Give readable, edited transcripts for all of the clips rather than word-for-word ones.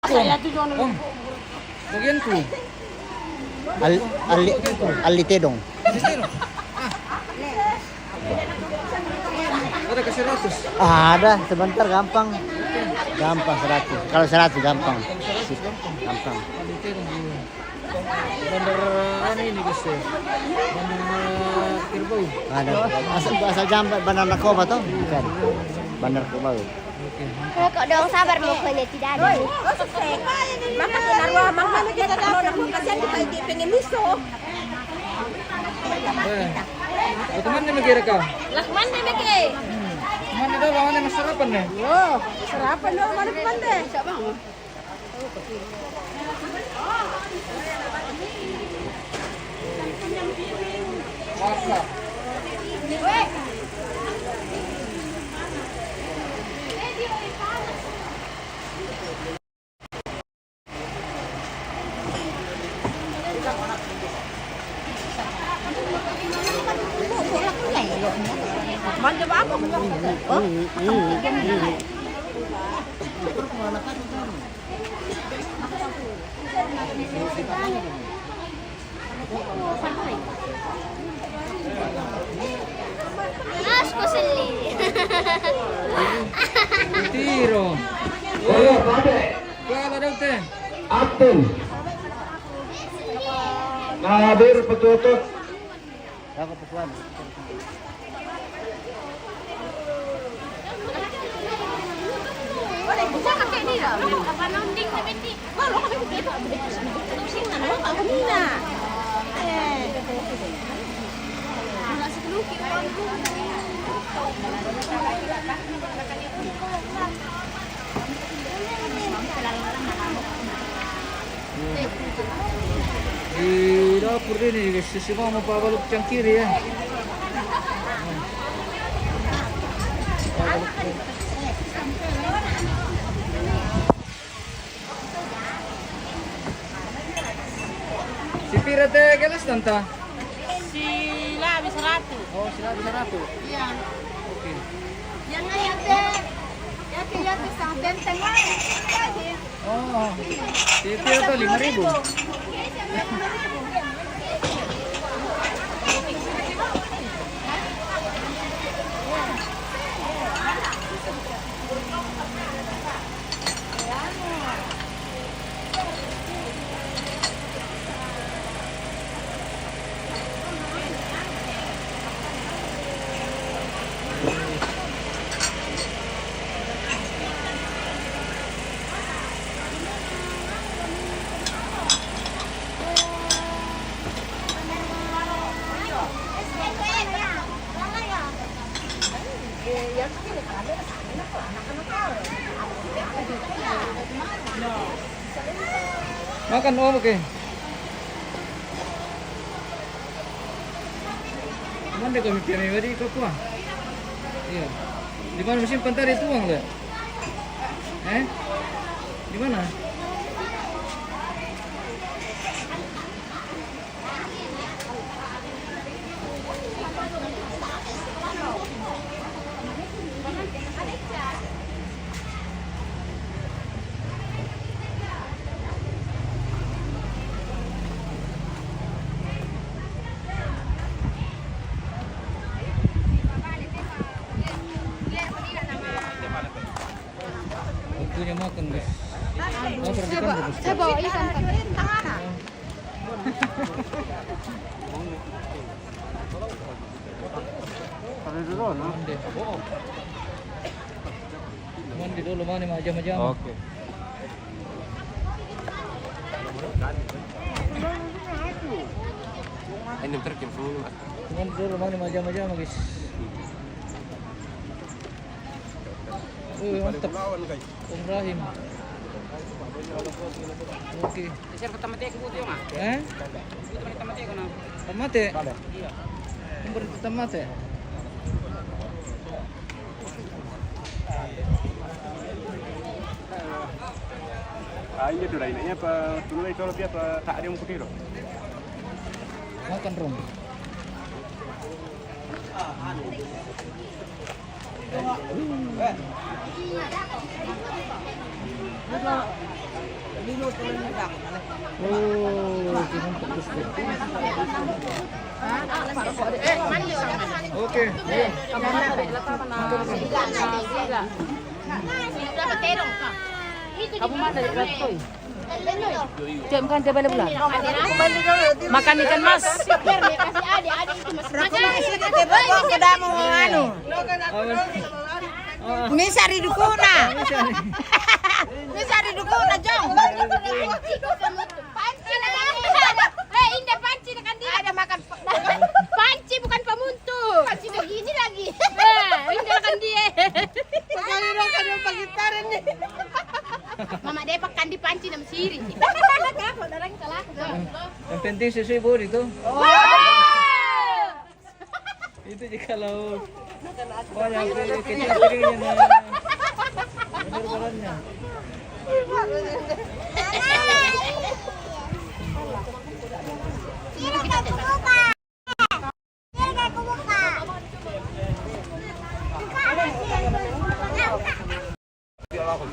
Saya tuh jangan. Oh, bagianku. Alitedong. Destino. Ada kasih 100. Ada, sebentar gampang. Gampang 100. Kalau 100 gampang. Gampang. Bandar ini guys ya. Bandar Kirbau. Ada. Asal jambat Bandar Narkoba tuh. Bukan. Bandar Narkoba. Kalau kau dong sabar pokoknya tidak ada. Maka kenarwa mangga kita tahu nak kasihan kita pengen miso. Teman ni kira kau. Lakman ni meke. Mana dah lawan yang sarapan ni? Oh, sarapan lo mana pande? Masa. Manja apa? Oh. Asko seli. Tiro. Oye, Pate, Kala daw te. Abdul. Nadir Petutut. Ako pukuan. Bisa kakek ni dah. Apa nonding tapi ni. Kalau kami begitu, pusing kan? Kalau kami nak. Nak sekeluki orang tu. Di dapur ini guys, semua mau balok cangkiri ya. Si Pira teh kelas tanta. Sila bisa ratu. Oh, sila bisa ratu. Iya. Oke. Yang ayat sang benteng lagi. Oh. Si Pira tuh 5.000. Makan om oke. Mana kami pilih tadi ke kuah? Iya. Di mana mesin tadi tuang le? Di mana? Waktunya makan guys. Oh, perhatikan bagus. Saya bawa ikan kan. Mandi. Mandi dulu mana majam-majam. Oke. Ini terkim semua. Mandi dulu mana majam-majam guys. Mantap. Om Rahim. Oke. Saya kata mati aku butuh mah. Kita mati aku nak. Tomate. Iya. Berarti tomate. Iya tuh lainnya apa dulu itu lebih apa tak ada yang kutiro. Makan rom. Oh, tinuntok gusto. Oke. Kamu mana dari Ratoy? Jam kan dia balik bulan. Makan ikan mas. Biar dia kasih adik itu mas. Misari dukuna. Misari dukuna jong. Panci na hindi panci na kandi. Ada makan panci bukan pamuntu. Panci na gini lagi. Hindi na kandi. Pagkalino ka ng pagitaran ni. Mama dia pakai kandi panci na masiri. Yang penting sesuai body itu. Itu jikalau banyak kecil-kecilnya benar-benarnya.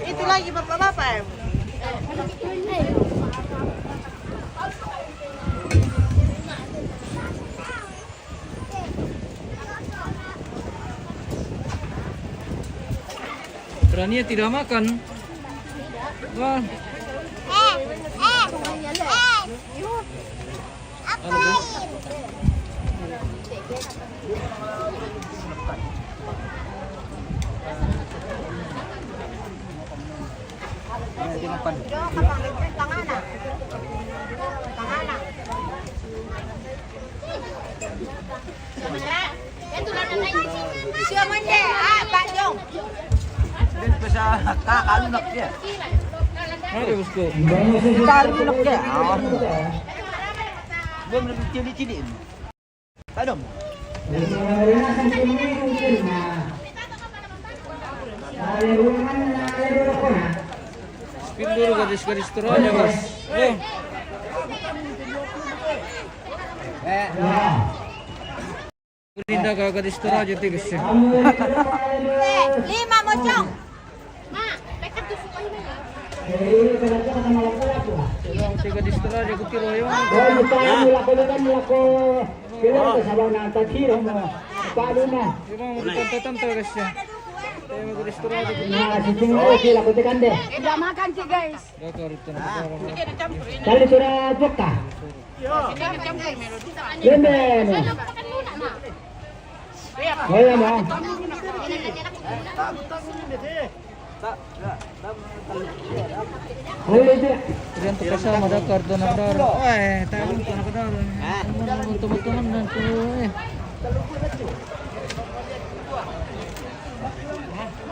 Itu lagi bapak-bapak. Berani tidak makan. Wah. Siapa ni? Pak Jong. Ada bosku. Belum cili-cili. Tadom. Speed dulu gadis-gadis Toraja, Mas. Pindah ke gadis Toraja tiga sih. 5 mo jong. Ma, pekat tu suka ini ya. Yung tiga gadis Toraja kutiro yung. Yung mga tanta-tanta guys ya. Tayo mga gadis Toraja. Tidak makan sih guys. Dakar itu na parang. Makan muna ma. Diyan to kasama Dakar to na daro. Tayo to na kadaro. Teman-teman dan tuh.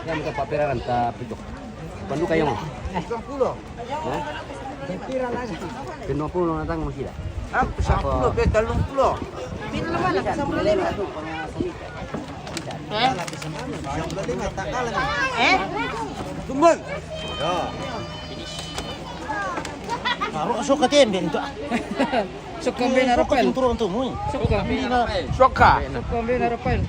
Yan ka papiraran ta pidok. Panu kayo mo? 10. Ha? Pira lang. 50 na tang mo sila. 10 ke 30. Pino naman ako sa mulali. Tumbol. Yo. Aro suka tembe itu. Sok kambing na Rafael. Turun tu mu. Sok kambing. Soka. Sok kambing na Rafael.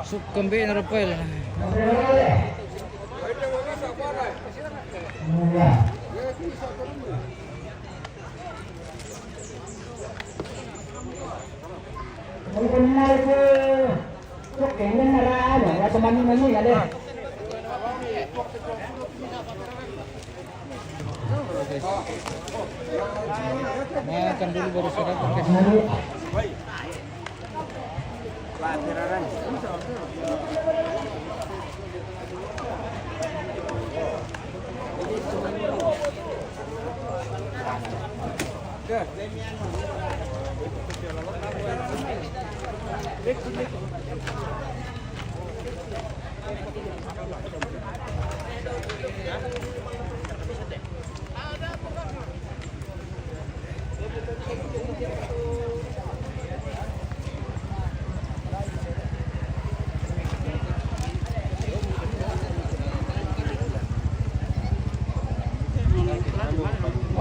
Sok kambing na Rafael. Makan dulu baru saya dapat.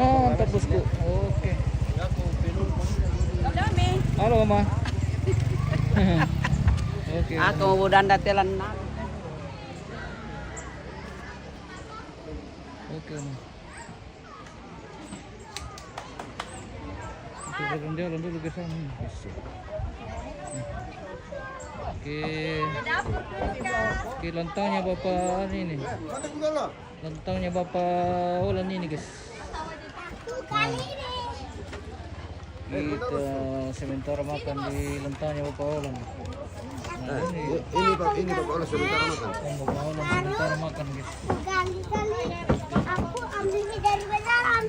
Oh, mantap bosku. Oke. Halo, Ma. Oke. Ako udah datelan na. Oke, Ma. Kita jalan dulu ke sana. Oke, lantangnya Bapak ini. Lantangnya Bapak Olan ini, guys. Kita sementara makan di lantangnya Bapak Olan. Nah, Ini Bapak Olah sebentar makan. Bapak Olan sementara makan, guys. Aku ambilnya dari beneran.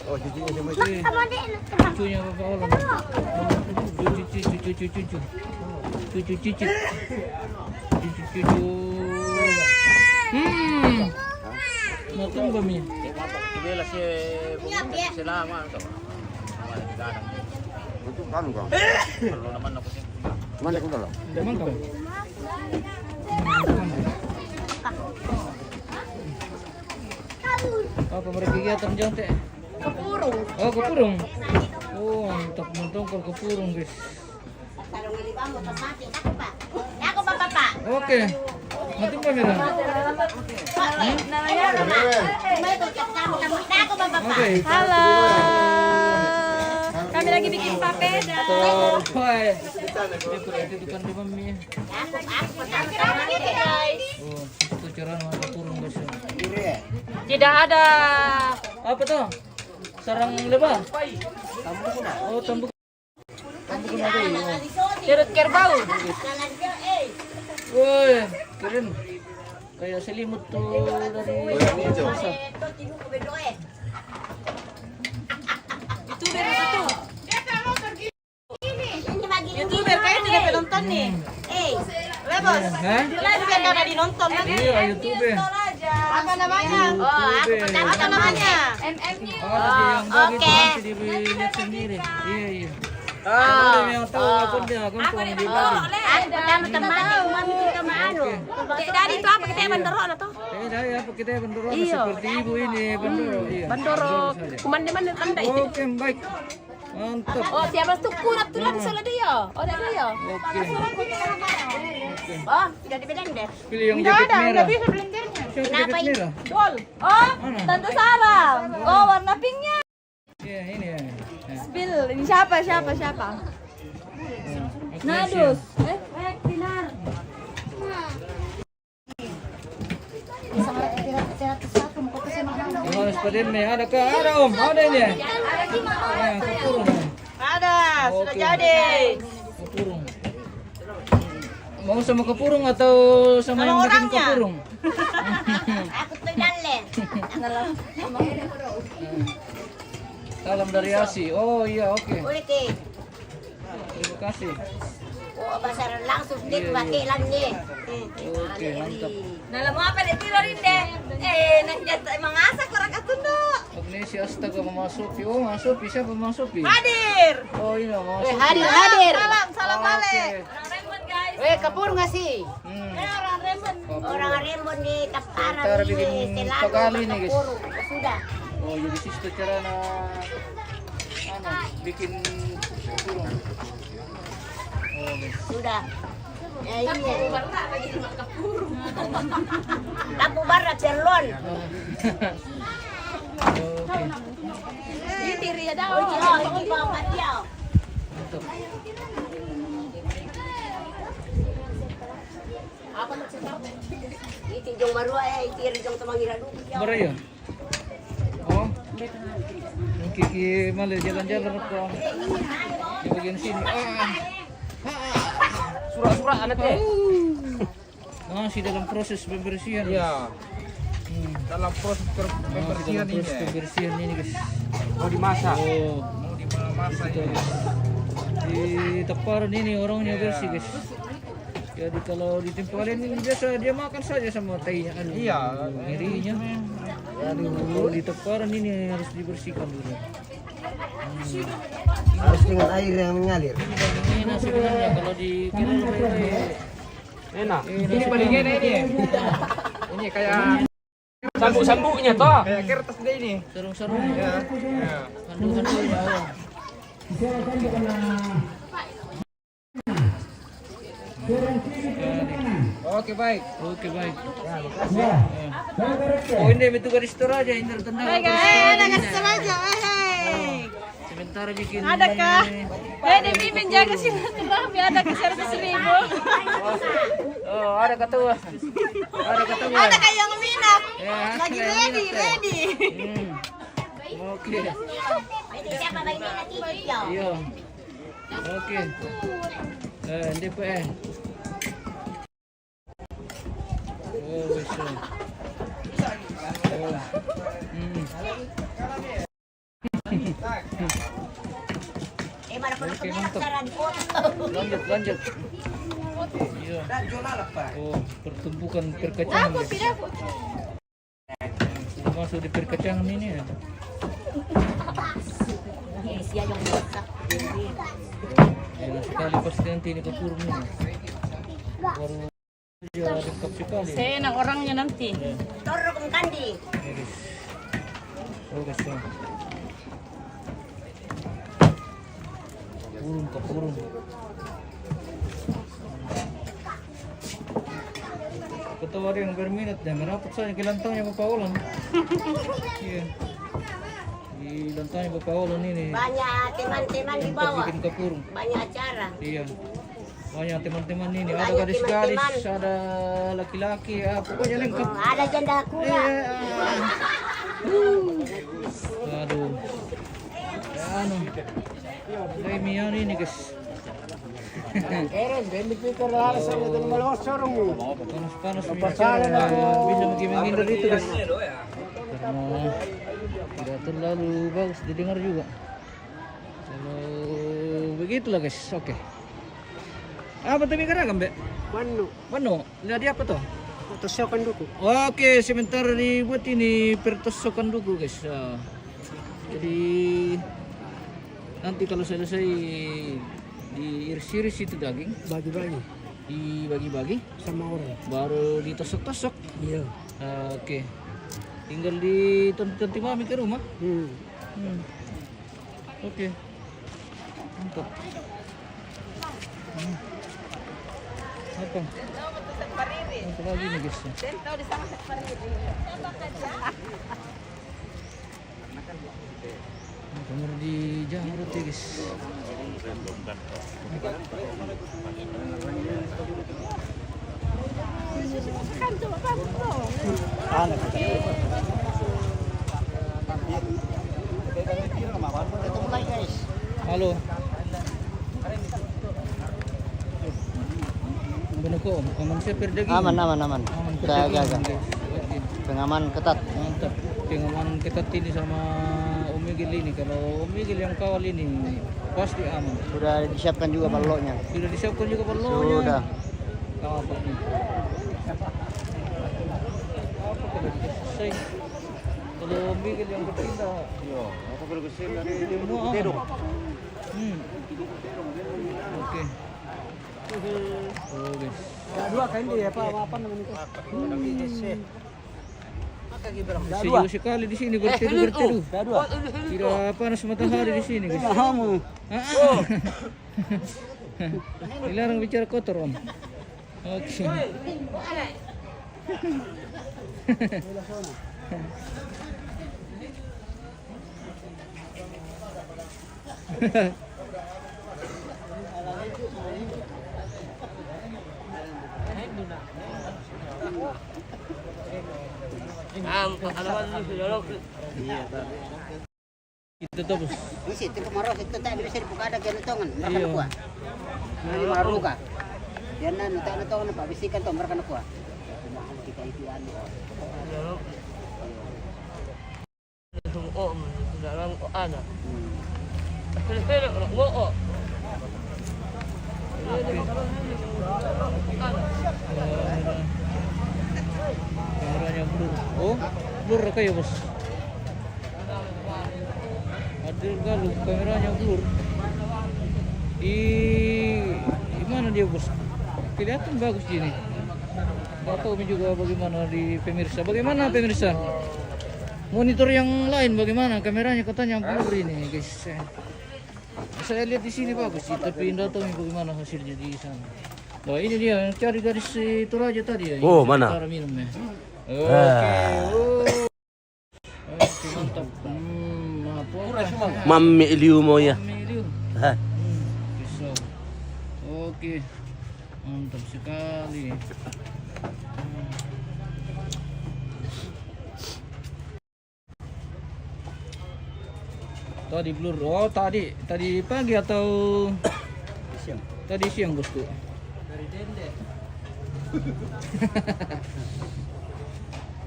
Oh, cucunya sama Sama deh. Cucunya Bapak Olan. Cucu. Makan kami. Untuk kanu kang. Mana kau dalam? Emang kau? Apa mereka kegiatan jauh teh? Kepurong. Oh, kepurung. Oh, mantap mentongkol kepurung, guys. Aku bapak pak. Oke. Mati kamera. Aku bapak pak. Oke. Halo. Kami lagi bikin papeda. Terbaik. Itu kan di mami. Oh, itu cara makan kepurung, guys. Tidak ada. Apa tuh? Sarang lebah? Oh, tambuk. Tambuk ada ya. Jerut kerbau. Woi, keren. Kayak selimut tuh dari pasar. YouTuber kayak tidak penonton nih. Lebos. Hah? YouTuber karena dinonton kan? Iya, YouTube. Apa namanya? Apa namanya? Oh, tapi yang bagi itu nanti dilihat sendiri. Iya, iya. Ada yang tahu akunnya, gampang dibagi. Dari itu apa kita bandero atau? Dari apa kita bandero seperti ibu ini bandero. Iya. Bandoro. Kuman-kuman pandai. Oke, baik. Mantap. Oh, siapa tuku nak tulang soalnya dia? Oh, ada dia. Oke. Oh, tidak dibilang deh. Pilih yang jaket merah. blendernya. Siapa jaket merah? Dol. Oh, Tante Sarah. Oh, warna pinknya. Iya, ini ya. Spill. Ini siapa? Nadus. Dinar. Harus pada ini. Ada kah? Ada Om. Ada ini. Kepurung. Ada, sudah Oke. jadi. Kepurung. Mau sama kepurung atau sama yang bikin orangnya? kepurung? Aku tuh jalan. Salam dari Asi. Oh iya, oke. Boleh ke? Terima kasih. Oh, pasaran langsung deh pakai lagi. Oke, mantap. Nah, mau apa deh tirorin deh? Nak jatuh emang asak orang katundo. Agnesia astaga Mama Sofi. Oh, Mama Sofi. Siapa Mama Sofi? Hadir. Oh iya, Mama Sofi. Hadir. Salam balik. Kapur nggak sih? Orang Rembon di Taparan Ntar ini, bikin Selado, Tagali nih, guys. Kapur. Sudah. Oh, jadi sister cara na bikin kepurung. Oh, guys. Sudah. Ya ini. Lampu barat Cerlon. Oke. Ini tiri ya dah. Oh, ini bapak dia. Mantap. Apa maksudnya? Itu jong baru ay tiri jong temangira dulu. Bara ya? Oh. Yung Kiki malah jalan-jalan apa? Di bagian sini. Surah-surah anaknya. Masih dalam proses pembersihan. Iya. Dalam proses Pembersihan ini. Pembersihan ini, guys. Mau dimasak. Oh, mau dimasak ini. Di teparan ini orangnya bersih, guys. Jadi kalau ditimpalin ini biasa dia makan saja sama tainya. Iya, ngirinya. Kalau di teparan ini harus dibersihkan dulu. Harus dengan air yang mengalir. Ini sebenarnya kalau di Enak. ini paling enak ini. Ini kayak Sambuk-sambuknya toh. kayak kertas deh ini. Sarung-sarung ya. Kandung-kandungnya. Oke baik. Oh ini betul garis store aja, ini tendang. Sementara bikin. Ada kah? Di mimin jaga sih ada ke 100.000. Oh ada ketua. Ada kayak yang minat. Ya, Lagi yang ready. minat, Oke. Siapa lagi minat hijau? Iya. Oke. DPR. Oh, bisa. Oh. Mana pun Oke, mantap. saran Lanjut. Iya. Oh, pertumbukan perkacangan. Sudah masuk di perkacangan ini ya. Siya yung masak. Ya, sekali pasti nanti ini kepurung ini. Baru dia dekat sekali. Saya enak orangnya nanti. Toro kong kandi. Oh, guys. Kepurung. Ketawa yang berminat dan merapat saja ke lantangnya Bapak Olan. Iya. Di lantangnya Bapak Olan ini. Banyak teman-teman di Tempat bawah. bikin kepurung. Banyak acara. Iya. Banyak teman-teman ini. Ada Banyak gadis-gadis, teman-teman. ada laki-laki, ya pokoknya lengkap. Ada janda kura. Aduh. Ano. Damian ini guys. Panas-panas bisa menghindar itu guys. Karena tidak terlalu bagus didengar juga. Kalau begitulah guys, oke. Apa tadi keragam, Mbak? Mano. Lihat apa tuh? Tusokan duku. Oke, sebentar dibuat ini pertusokan dulu guys. Jadi nanti kalau selesai diiris-iris itu daging, Bagi-bagi dibagi-bagi sama orang. baru ditusuk-tusuk. Iya. Oke. Tinggal ditonton mami ke rumah. Oke. Mantap. Apa? Apa lagi nih guys? Kamar di Jamrut ya guys. Halo. Benar kok, aman siya per daging. Aman. Udah agak. Oke. Pengaman ketat. Mantap. Pengamanan ketat ini sama Omigil ini. Kalau Omigil yang kawal ini pasti aman. Sudah disiapkan juga baloknya. Sudah disiapkan juga perlonya. Sudah. Apa nih? Apa kalau selesai? Kalau Omigil yang berpindah. Yo, apa kalau kesini dari semua aman. Oke. Oh guys. Dua kan dia apa namanya itu? Sejuk sekali di sini berteduh. Tidak panas matahari di sini guys. Dilarang bicara kotor om. Oke. Kita tuh bos. Isi itu kemarau itu tak bisa dibuka ada genutongan. Mereka Iya. kuah. Ini baru buka. Yan na nuta na pa bisikan to mereka kuah. Kita itu anu. Kameranya blur. Oh, blur kayak bos. Ada galuh kameranya blur. Di mana dia bos? Kelihatan bagus gini. Nggak tahu juga bagaimana di pemirsa. Bagaimana pemirsa? Monitor yang lain bagaimana? Kameranya katanya blur ini guys. Saya lihat di sini bagus sih, tapi tidak tahu bagaimana hasilnya di sana. Oh ini dia, cari dari si Toraja tadi ya. Oh, Ini mana? cara minumnya. Oke. Oh. Oke, mantap. Apa? Mami iliu mo ya. Medium. Hah. Pisau. Oke. Mantap sekali. Tadi blur. Oh, tadi pagi atau Siang. tadi siang, Bosku? Dari Dende.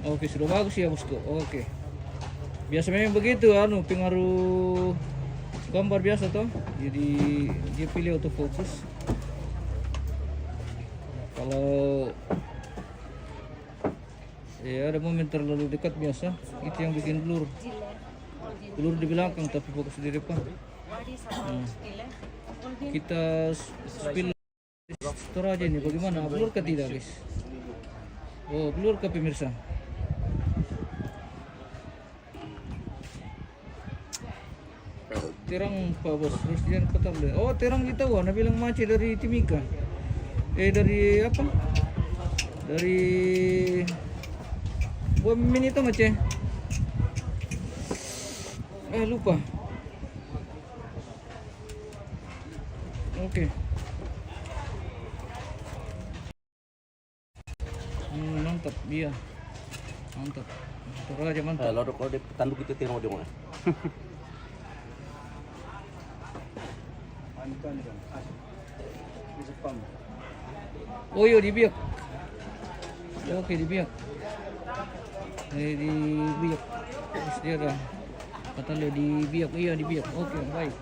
Oke, sudah bagus ya, Bosku. Oke. Biasa memang begitu, pengaruh gambar biasa toh. Jadi dia pilih autofocus. Kalau ya ada momen terlalu dekat biasa, itu yang bikin blur. Blur di belakang tapi fokus di depan. Nah, kita spill store aja nih, bagaimana? Blur ke tidak, guys? Oh, blur ke pemirsa. Terang Pak Bos, terus dia kata boleh. Oh, terang kita Wana bilang Mace dari Timika. Dari apa? Dari buah mimin itu Mace. Lupa. Oke. Mantap dia. Mantap. Terus aja mantap. Kalau dia tanduk itu tengok dia mana. Oh iya dibiak. Oke dibiak. Dibiak. Terus dia dah. Kata dia dibiak. Iya dibiak. Oke baik.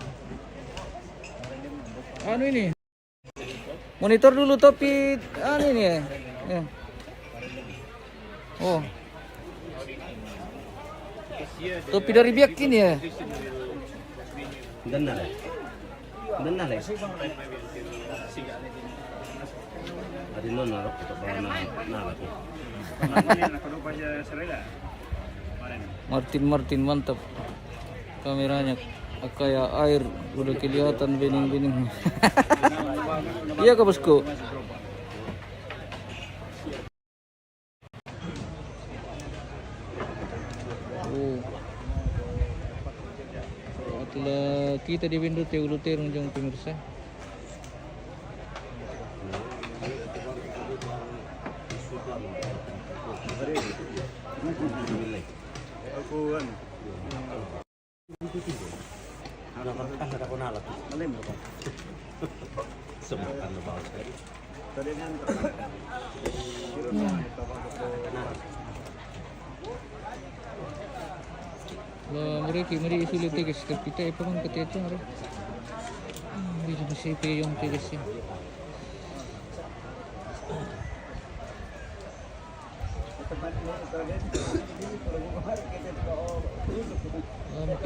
Anu ini. Monitor dulu topi anu ini ya. Ya. Oh. Topi dari biak ini ya. Dan lah. Ada non narok atau narok. Martin mantap. Kameranya kayak air udah kelihatan bening-bening. Iya Kak Bosku. Oh. Itulah kita di window Teulu Terung jong pemirsa. Mereka sulit guys, kita itu kan ketika ada. Bisa masih peyong guys ya.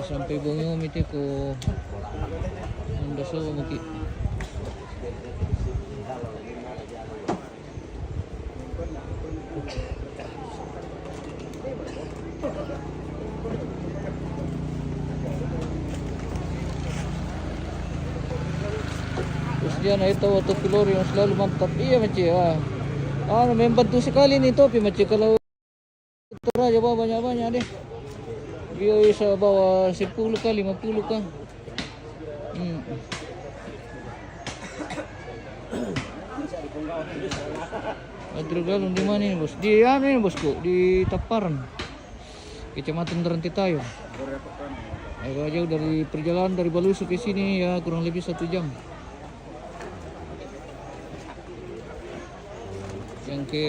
Sampai bongyo miti ko anda so maki. Terus dia na ito auto pilor yang selalu mantap. Iya Maci ya. Membantu sekali nih topi Maci kalau Toraja bawa banyak-banyak deh. Dia bisa bawa 10 kali 50 kali. Galon di mana ini bos? Di mana ini bosku? Di Taparan, Kecamatan Rantitayo. Agak jauh dari perjalanan dari Balusu ke sini ya kurang lebih 1 jam. Yang ke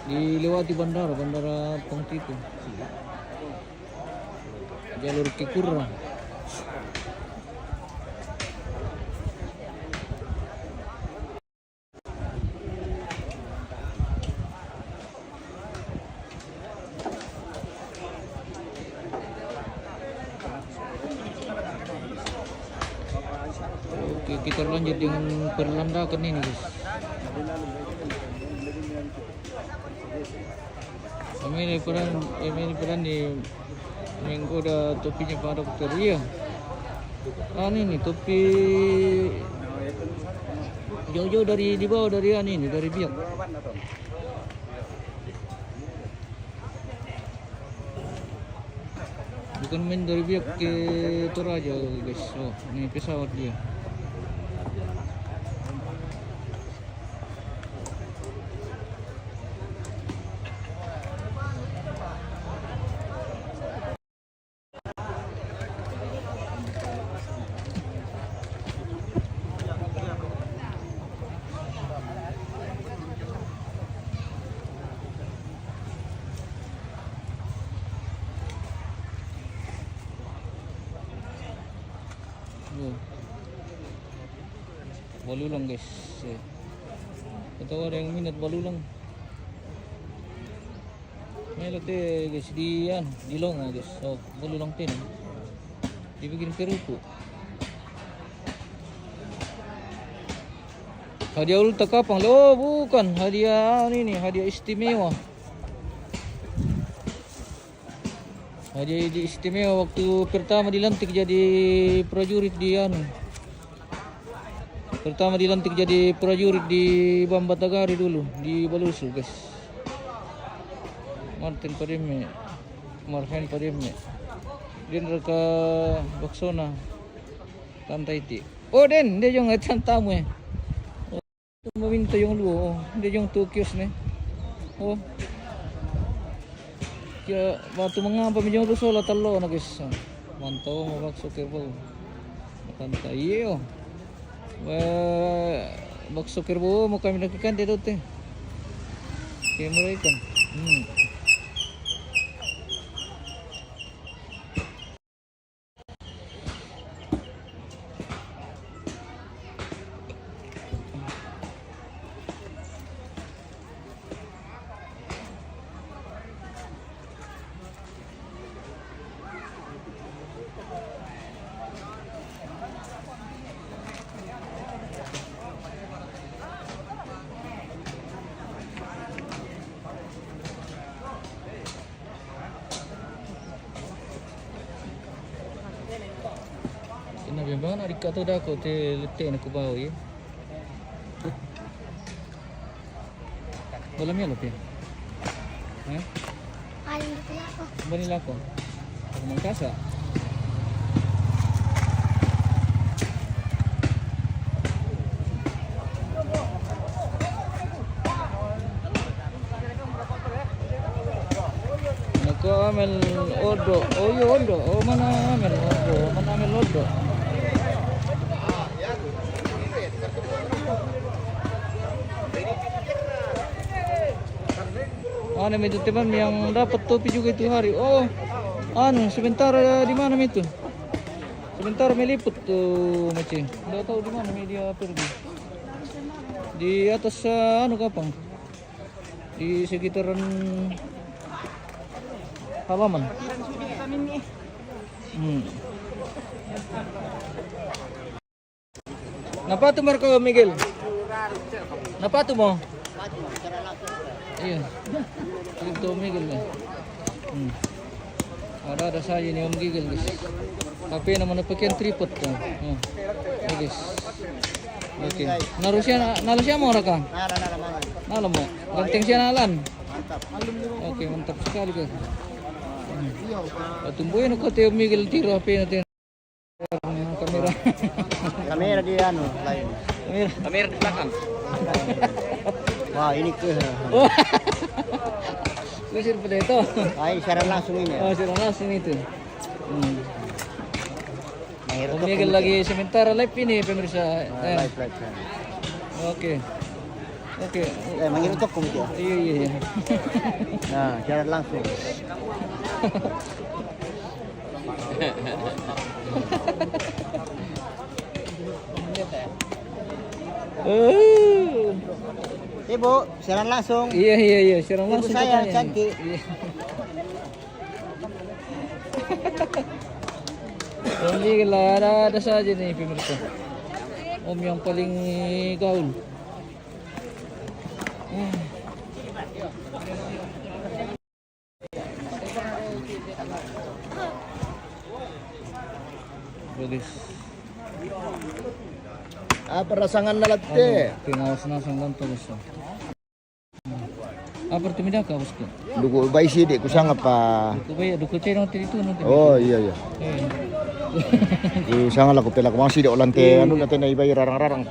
dilewati bandara Pongtitu, jalur Kikura. Oke, kita lanjut dengan perlandakan ini guys. Ini peran di menggoda topinya Pak Dokter. Iya. Ini topi Jauh-jauh dari di bawah dari ini dari Biak. Bukan main dari Biak ke Toraja guys. Oh, ini pesawat dia. Oh. Balulang guys. Atau ada yang minat balulang. May late guys di yan, di Longo guys. So, balulang tin. Dibikin kerupu. Hadiah ulta kapang. Oh, bukan. Hadiah ini, hadiah istimewa. Hadiah istimewa waktu pertama dilantik jadi prajurit di Pertama dilantik jadi prajurit di Bambatagari dulu di Balusu guys. Martin Pademme, Marhen Pademme. Din reka Baksona Tantaiti. Oh Den, dia yung atan tamu eh. Oh, meminta yung luo. Dia yung Tokyos nih. Oh. Kaya batu mengapa medyo rusola talo na guys. Mantau mabakso kerbau. Makanta iyo. Bakso kerbau mo kami nakikan dito te. Kaya mo ikan. Bagaimana adik kata dah kau letak nak bawah ya? Balamnya loh pia. Paling gitu lah kok. Bani lako. Aku mangkasa. Nako amel odo. Oh iya odo. Oh mana amel odo? Mana amel odo? Ano itu teman yang dapat topi juga itu hari. Oh, sebentar di mana itu? Sebentar meliput tuh macam. Enggak tahu di mana media pergi. Di atas kapang. Di sekitaran halaman. Napa tuh Marco Miguel? Napa tuh mo? Iya. Itu Miguel nih. Ada saja nih Om Miguel guys. HP naman napakian tripod tuh. Guys. Oke. Nalusya mo raka? Nala mo. Ganteng siya nalan. Oke, mantap sekali guys. Tumbuhin ko Om Miguel tiro HP natin. Kamera. Kamera di lain. Kamera di belakang. Wah, ini ke. Kusir pada itu. Ay, siaran langsung ini. Oh, siaran langsung itu. Mahirap Om Miguel lagi sementara live ini pemirsa. live. Oke. Mangiru tok kumiti. Iya. Nah, siaran langsung. Ibu, siaran langsung. Iya, siaran langsung. Ibu saya katanya. cantik. Iya. Om Miguel lah, ada saja nih pemirsa. Om yang paling gaul. Bagus. Perasangan na latte. Pingawas na sang ganto gusto. Apa tumida ka bosku? Dugo bay sidi kusang pa. Duko chay no tito no. Oh iya. Kusang la ko pela ko sidi olante anu natin na ibay rarang-rarang.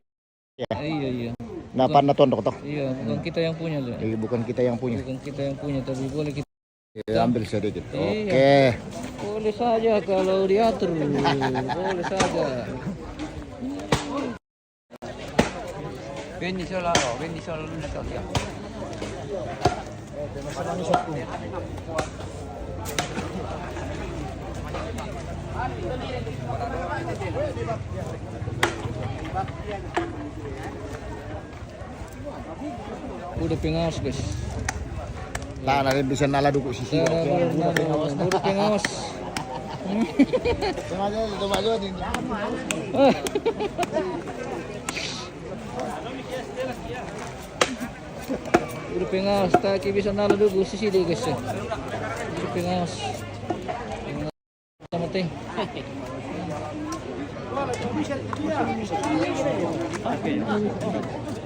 Iya. Napan na ton to. Iya, bukan kita yang punya loh. Bukan kita yang punya. Bukan kita yang punya, tapi boleh kita Ambil sedikit. Iya. Oke. Boleh saja kalau diatur. Boleh saja. Bendicionalo lunes al día. Udah pengawas guys. Nah, nanti bisa nala duduk sisi. Udah pengawas. Maju. Udah pengawas, tak bisa nala duduk sisi deh guys. Udah pengawas. Sama teh.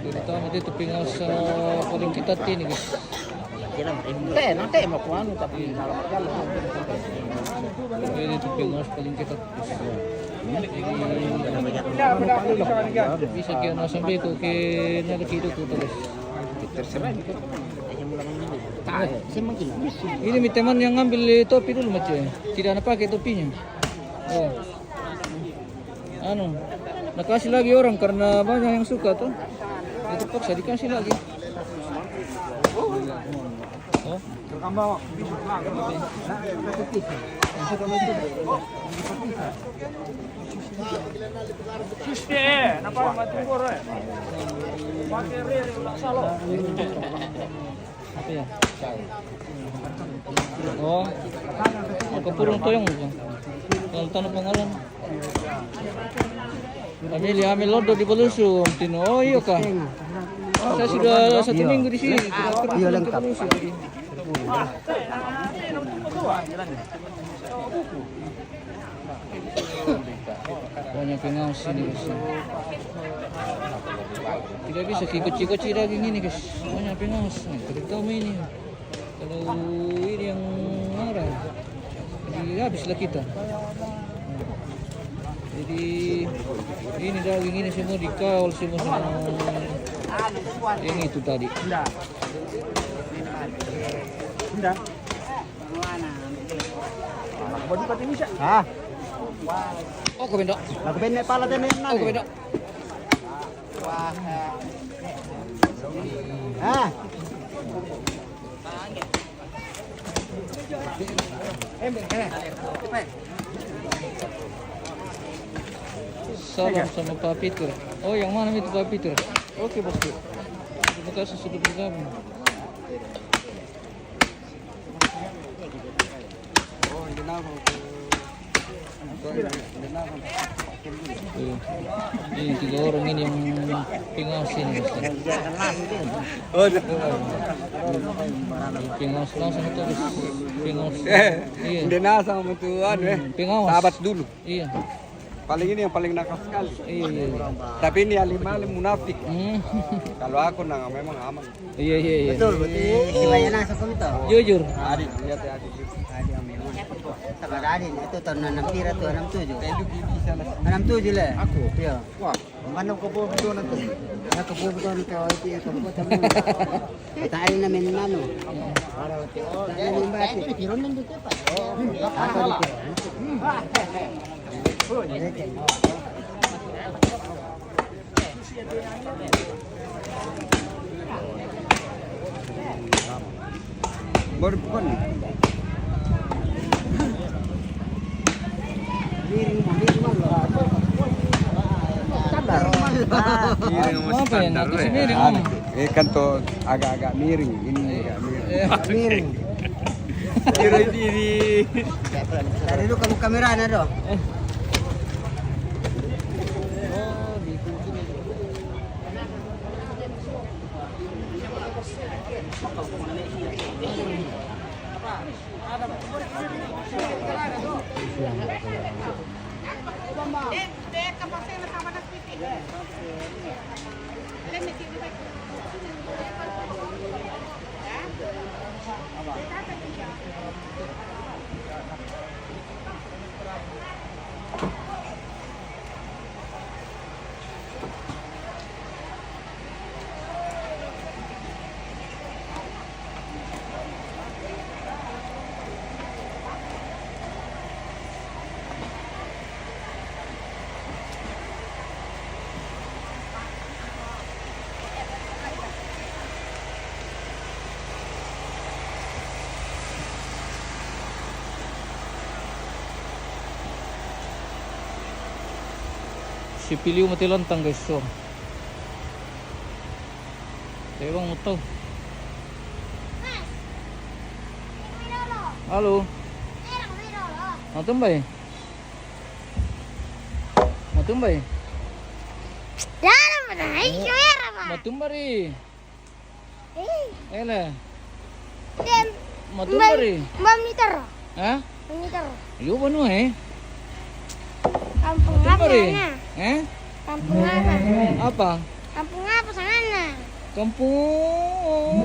Kita itu pengawas paling ketat ini guys. Nanti mau kuanu tapi Ini itu pengawas paling ketat. Bisa kaya sampai ko ke nalakito ko terus. terserah gitu. Ini mi teman yang ngambil topi dulu macam. Tidak ada pakai topinya. Oh. Anu, nak kasih lagi orang karena banyak yang suka tuh. Itu paksa dikasih lagi. Oh. Apa ya? Oh, kapurong toyong. Kalau tanah pangalan. Kami ambil lodo di Belusung. Tino, oh iya kah? Saya sudah 1 minggu di sini. Iya lengkap. Banyak pengawas ini guys. Tidak bisa kikut-kikut daging ini guys. Banyak pengawas. Terutama ini. Kalau ini yang marah, jadi habislah kita. Jadi ini daging ini semua dikawal semua sama yang itu tadi. Ah, Oh, kebendok. aku benek pala temen Oh, kebendok. Ah, Salam sama Pak Peter. Oh, yang mana itu Pak Peter? Oke, bosku. Terima kasih sudah bergabung. Ini 3 orang ini yang pengawas ini. Pengawas langsung itu guys. Pengawas. Iya. Dena sama tuan Pengawas. sahabat dulu. Iya. Paling ini yang paling nakal sekali. Iya. Tapi ini alim-alim munafik. Hmm. Kalau aku memang aman. Iya. betul. Kibaya na sa komito. Jujur. Adik, lihat ya adik. Sabar adin, itu tahun 6 tira tuh 67. Telu bisa lah. 67 lah. Aku. Iya. Wah, mana ko po betul nanti. Ako po betul ka itu ya kamu tamu. Kita alin namin nano. Ano yung bati? Piron lang dito pa. Ako dito. Baru bukan nih. Apa yang atas miring om? Kan tuh agak-agak miring. Ini agak miring. Miring. Kira diri. Dari dulu kamu kamera na do. Si Piliw mati lontang guys. So. Tewang mo to. Halo. Matumbay. Matumbay. Dalam mana? Ayo era mah. Matumbari. Ele. Dem. Matumbari. Mbam niter. Hah? Niter. Yo banu Kampung apa Matumbari. sana? Kampung apa? Apa? Kampung apa sana? Kampung.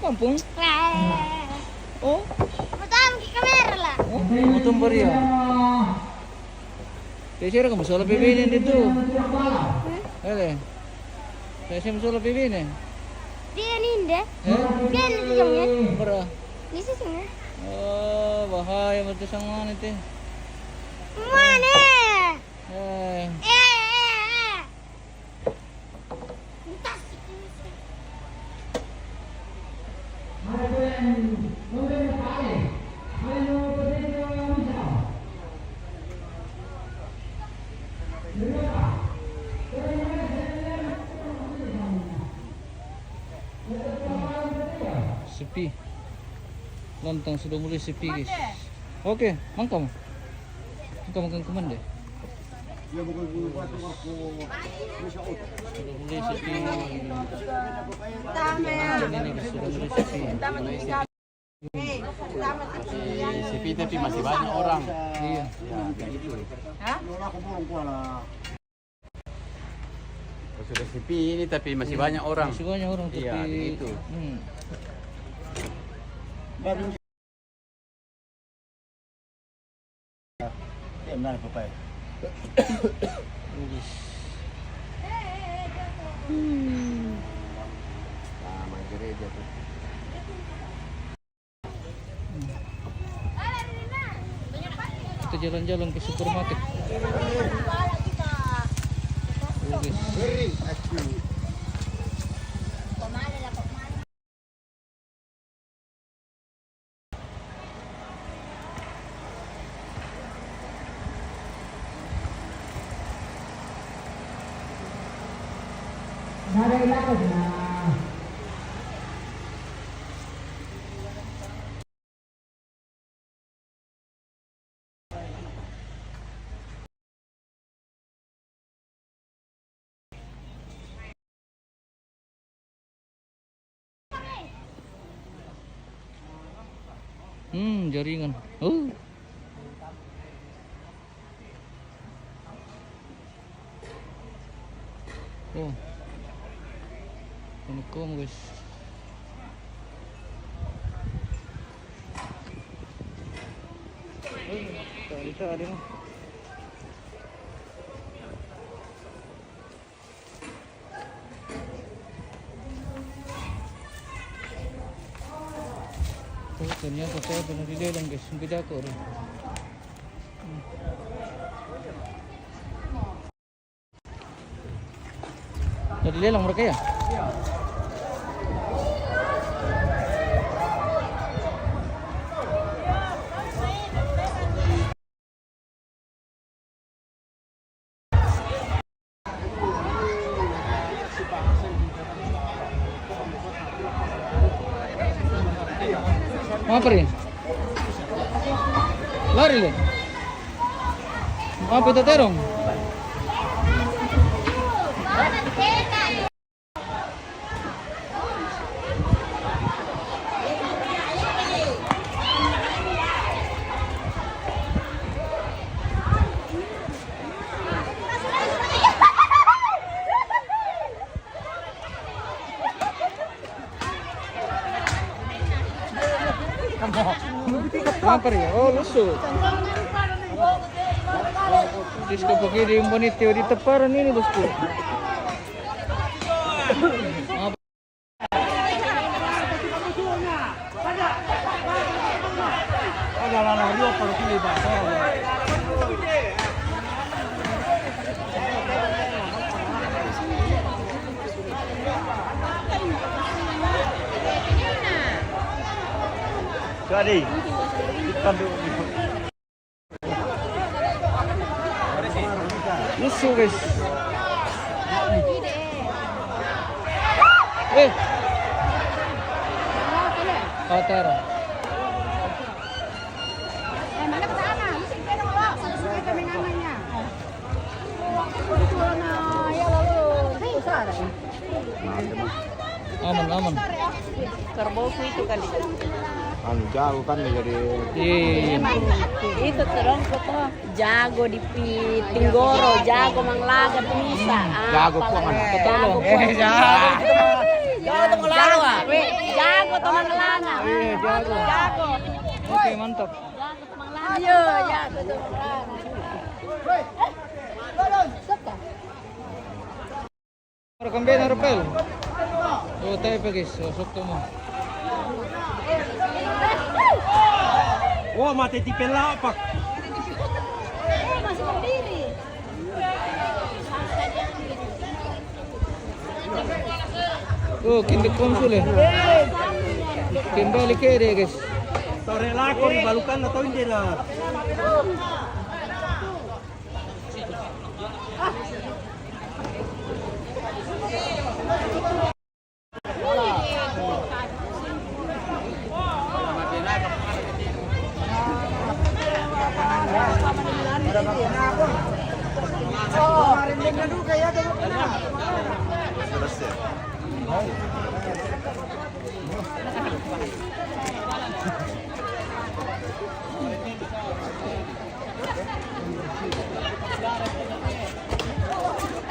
Kampung. Oh. Pertama ke kamera lah. Oh, Matumbari ya. Kaya kamu soal PBN dito. Ele. Kaya soal PBN. Dia ninda. Dia ninda jongnya. Para. Di sini. Oh, bahaya mati sang mana teh. Mana? Eh. Sepi. Lontang sudah mulai sepi guys. Oke, mangkam. Mangkam makan kuman deh. Sudah mulai sepi. Ini guys, sudah mulai sepi. Sepi tapi masih banyak orang. Iya. Sudah sepi ini tapi masih banyak orang. Masih banyak orang tapi. Iya, gitu. Sama gereja tuh. Kita jalan-jalan ke supermarket. Oh, guys. Jaringan. Oh. Oh. Ini kom guys. Bisa ada mah. Oh, ternyata saya pernah dilelang guys, beda kok. Jadi lelang mereka ya? Apa ini? Lari le. Apa itu terong? apa rin? Oh, lusog. Diyos ko, pag hindi yung bonito dito parang ini, bosku. Jadi. Lusog, guys. Tara. Mana ke sana? Mesti kita dong lo. Sudah kami namanya. Ya lalu. Besar. Aman. Kerbau itu kali. Anu jauh kan jadi Iya. Itu terang foto jago di Tinggoro, jago Manglaga Tunisa. jago puang Jago anak. Tolong. Jago Manglaga. Jago to Manglaga. Iya, jago. Jago. Oke, mantap. Jago to Manglaga. Iya, jago to Manglaga. Rekam bena repel. Oh, tayo pa guys. Sok mo. Wah, mati tipel lah pak. Masih berdiri. Oh, kindik konsul eh. Kembali ke dia guys. Sore lah, kau dibalukan atau hindi lah.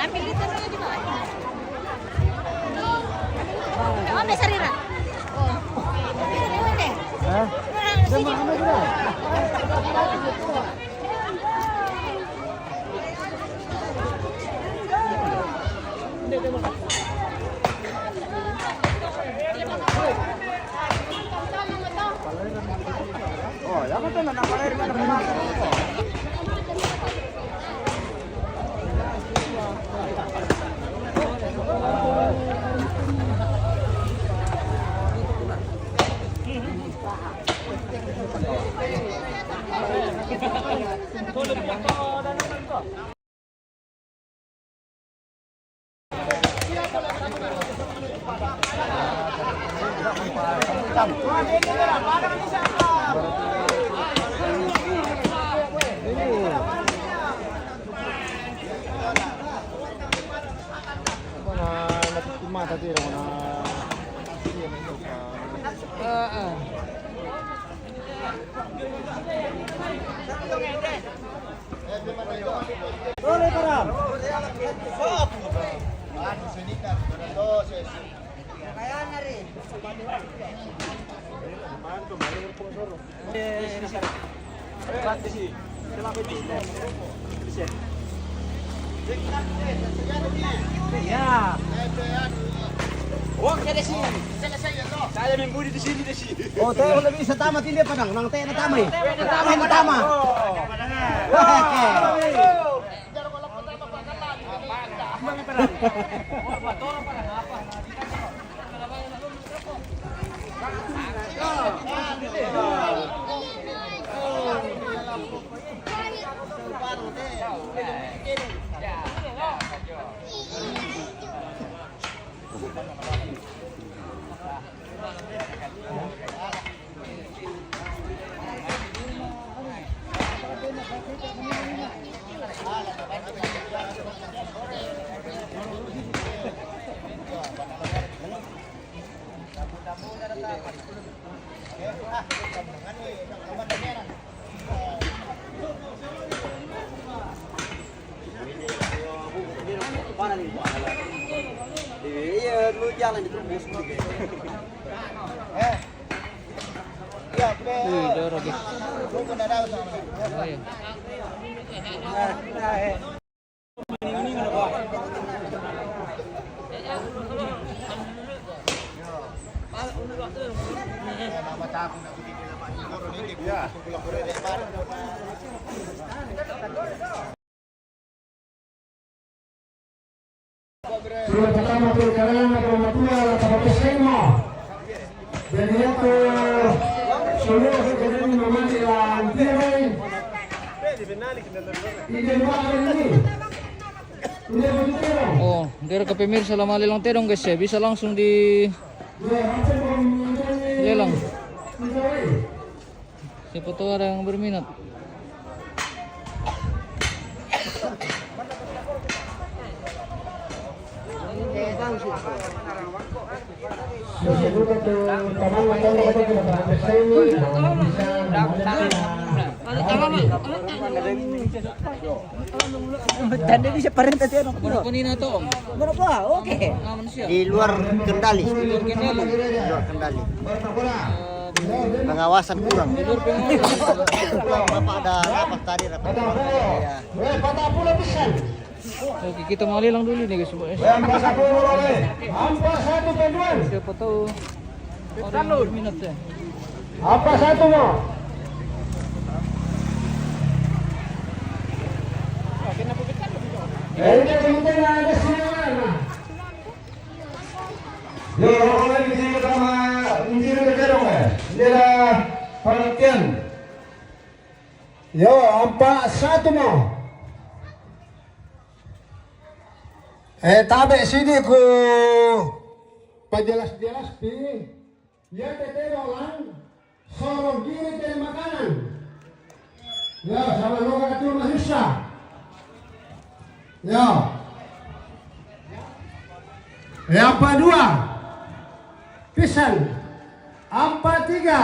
Ambil itu dulu juga. Oh, besar Ira. Oh. Ini deh. Hah? Sama sama juga. Oh, ya betul nak air mana pemakan. Mata tira mo na Boleh para. Ya. Wah, ada sini. Saya membudi di sini. Oh, tayo lebih bisa tamat ini apa nang? Nang tayo na tama eh. Tayo na tama. Iya, lu jalan di terus. Wih, darah guys. Ayo. Sudah pertama perkara Promatua Kapatesemo. Jadi itu seluruh kejadian memandilan tirai. Ini mana ini? Ini betul. Oh, dari ke pemirsa lamali lang terong guys ya, bisa langsung di lelang. Siapa tahu ada yang berminat. Dan ini siapa rin tadi ano? Berapa nih nato? Berapa? Oke. Aman siya. Di luar kendali. Di luar kendali. Di luar kendali. Pengawasan kurang. Di luar pengawasan. Bapak ada rapat tadi rapat. Ya. Oke, kita malilang dulu nih guys. Siapa tahu ada yang berminat ya. Apa satu mo? Ini penting ada sinyal. Yo, orang ini sama injil berkerong ya. Dia perhatian. Yo, apa satu mo? Tabe sini ku pajelas-jelas pi. Ya tetero lang. Sorong kiri dari makanan. Ya, sama loga itu manusia. Ya. Apa dua? Pisang. Apa tiga?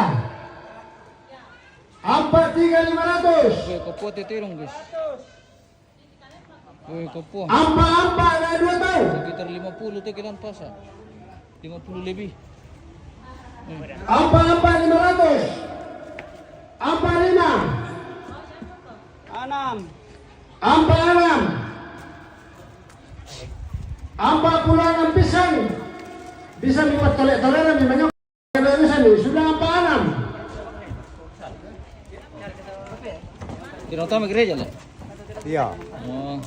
Apa 3.500? Wih, kopo terong guys. Wih, kopo. Apa ada 2 tahun? Sekitar 50 teh kilan pasa. 50 lebih. Apa 500? Apa 5? 6. Apa 6? Apa puluhan pisang? Bisa buat tolek-toleran di banyak Indonesia nih. Sudah apa 6? Tinatama gereja lah. Iya. Oh.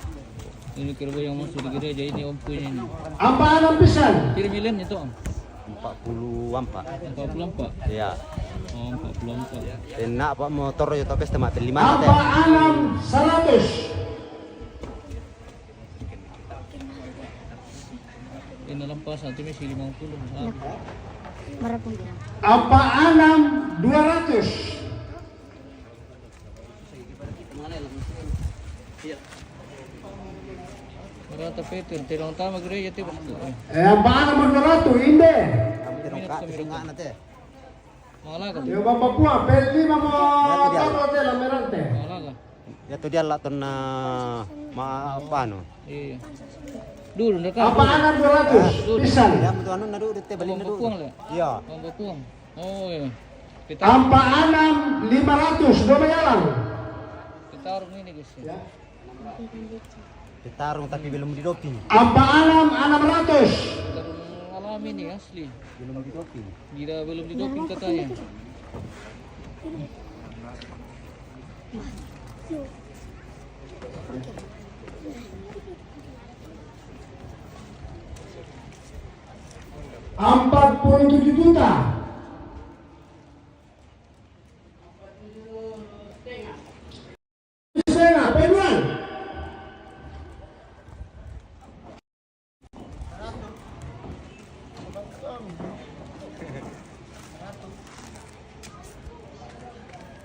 Ini kira yang masuk di gereja ini om punya ini. Apa 6 pisang? Kirim itu om. 44. 44. Iya. Oh, 44. Enak Pak motor yo tapi setengah 5 Apa 6 100? Ini lampas satu misi 50. Apa 6 200? Merata Peter, tirang tama gereja tiba. Apa 6 200? Inde. Malaga. Yo Bapak Pua, peli mo tato de la merante. Malaga. Ya tu dia lah na apa anu. Iya. Dulu dekat. Apa 6 200? Pisang. Ya betul anu nadu di tebali nadu. Iya. Bambukuang. Oh iya. Kita Apa 6 500? Dua jalan. taruh ini guys. Ya. Ditarung tapi belum didoping. Apa 6 600? Taruh alami nih asli. Belum didoping. Gila belum didoping katanya. $47 juta. Sena, penuan.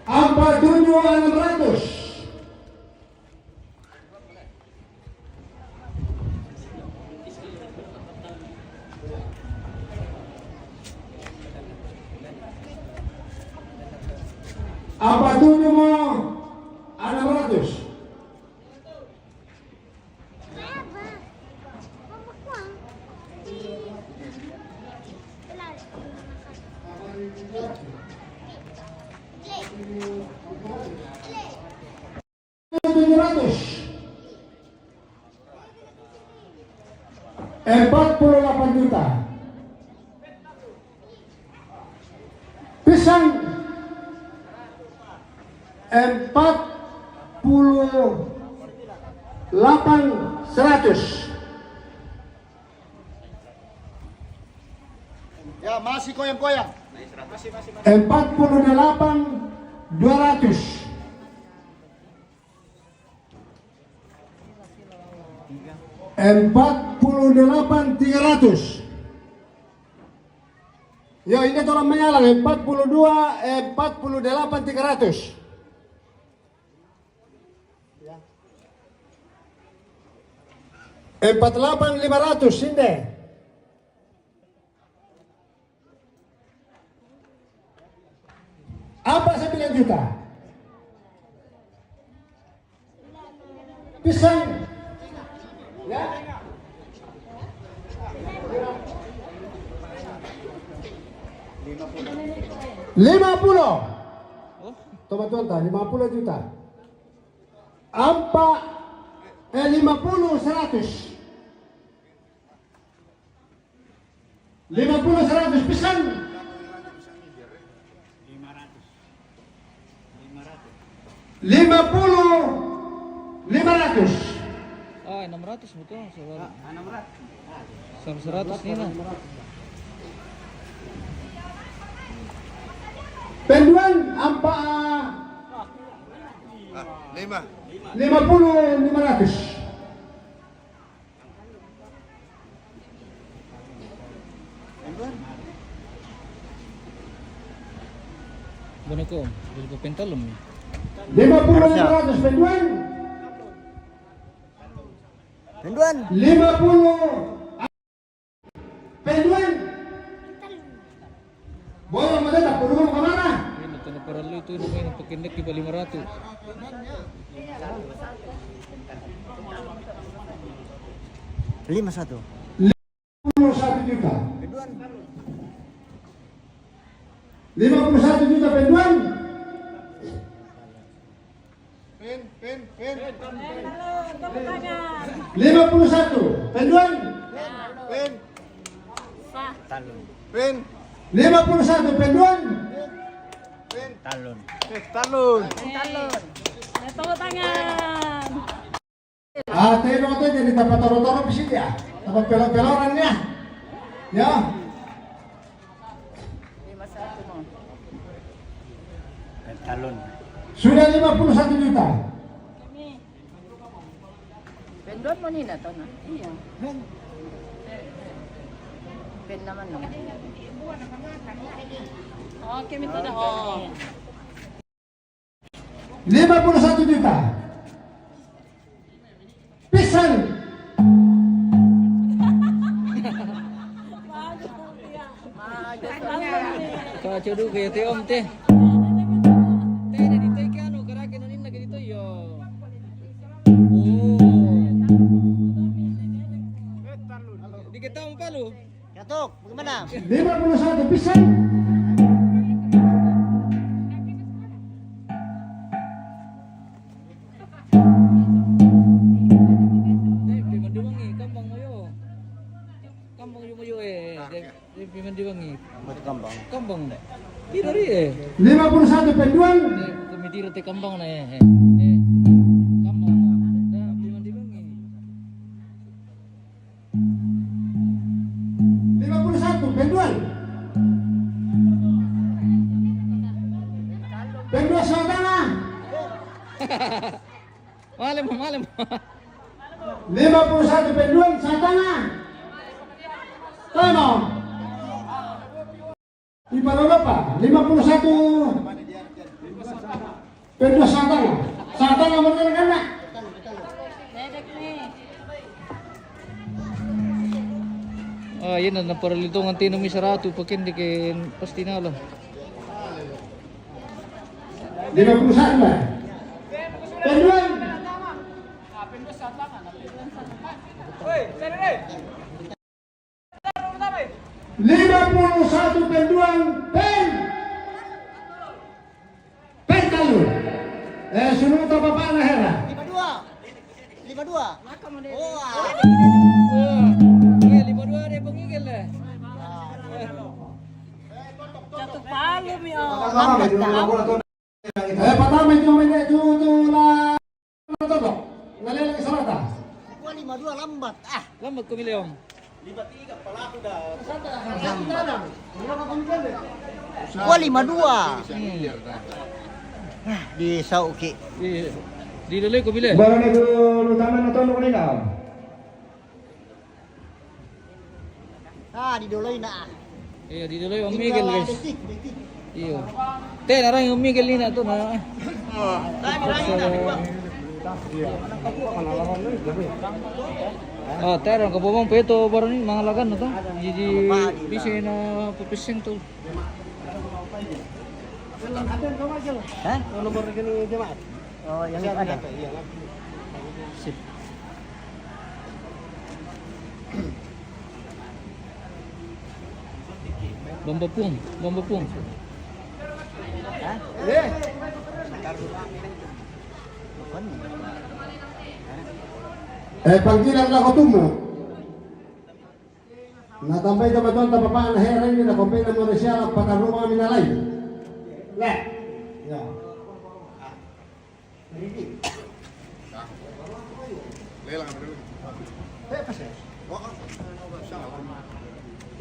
Apa 600? Apa 600? 700. 48 juta. Pisang 48.100. Ya, masih koyang-koyang. 48.200. 48.300. Yo, ini tolong menyalang 48.300. Ya. 48.500 ini. Apa 9 juta? Pisang. Ya. Lima puluh. Teman-teman, 50 juta. 50, 100. 50, 100 pisang. 50, 500. Ah, 600 betul. 100 nih lah. Penduan 50, 500. Bener ko, beli ko pentalum nih. 50, 500 penduan. Penduan. 50 penduan. Boleh mendadak, perlu ke mana? Ini tanah perlu itu ini pakai nek di 500. Lima satu. 51 juta. 51 juta penduan. Pen. 51 penduan. Pen. 51 penduan. Talon. Tepuk tangan. Tengok tuh jadi dapat toro-toro di sini ya. Dapat pelor-pelorannya. Ya. Talon. Sudah 51 juta. Pendon mo nina to na? Iya. Pen naman no. Oke, minta na. Oh. 51 juta. Pisang. Kacau dulu kayak teh om teh. Teh jadi teh kan karakin ini lagi itu yo. Oh. Dikit tahu apa lu? Katuk, bagaimana? 51 pisang. Pimandiwangi, kambang mo yo. Kambang yo mo yo Pimandiwangi. Kambang. Kambang na. Tiro ri 51 penduan. Kumitiro te kambang na Kambang na. Pimandiwangi. 51 penduan. Penduan saudara. Malem. 51 penduan saudara. Tono. Ibarat apa? 51 penduan saudara. Saudara bener kan? Dedek nih. Ah, yun na naparalito ng tinong isaratu pakin dikin pasti na lang. 51 ba? Penduan. Lima puluh satu penduan pen talun. Sunod to Bapak na hera. Wah, 5-2 deh Bang Igel deh. Satu palu mi oh. Pertama itu lah. Tolong. Ngalir ke selatan. Gua 5-2 lambat. Lambat kau milih Om. Gua 5-2. Di Sauki. Di dulu kau pilih. Baru nih lu taman atau lu nina? Di Doloy na. Iya di dulu Om Igel guys. Iya. Teh narang Om Igel ini tuh na. Terang ke bawang peto baru ni mga lagan na to. Jadi bisa na pupising to. Hah? Nomor rekening jemaat. Oh, yang ada. Sip. Bambapung. Hah? Panggilan lang ko tumo. Natampay ka ba doon tapapaan na herin nyo na kumpay na mo rin siya pagkaruma kami na live. Le. Yeah.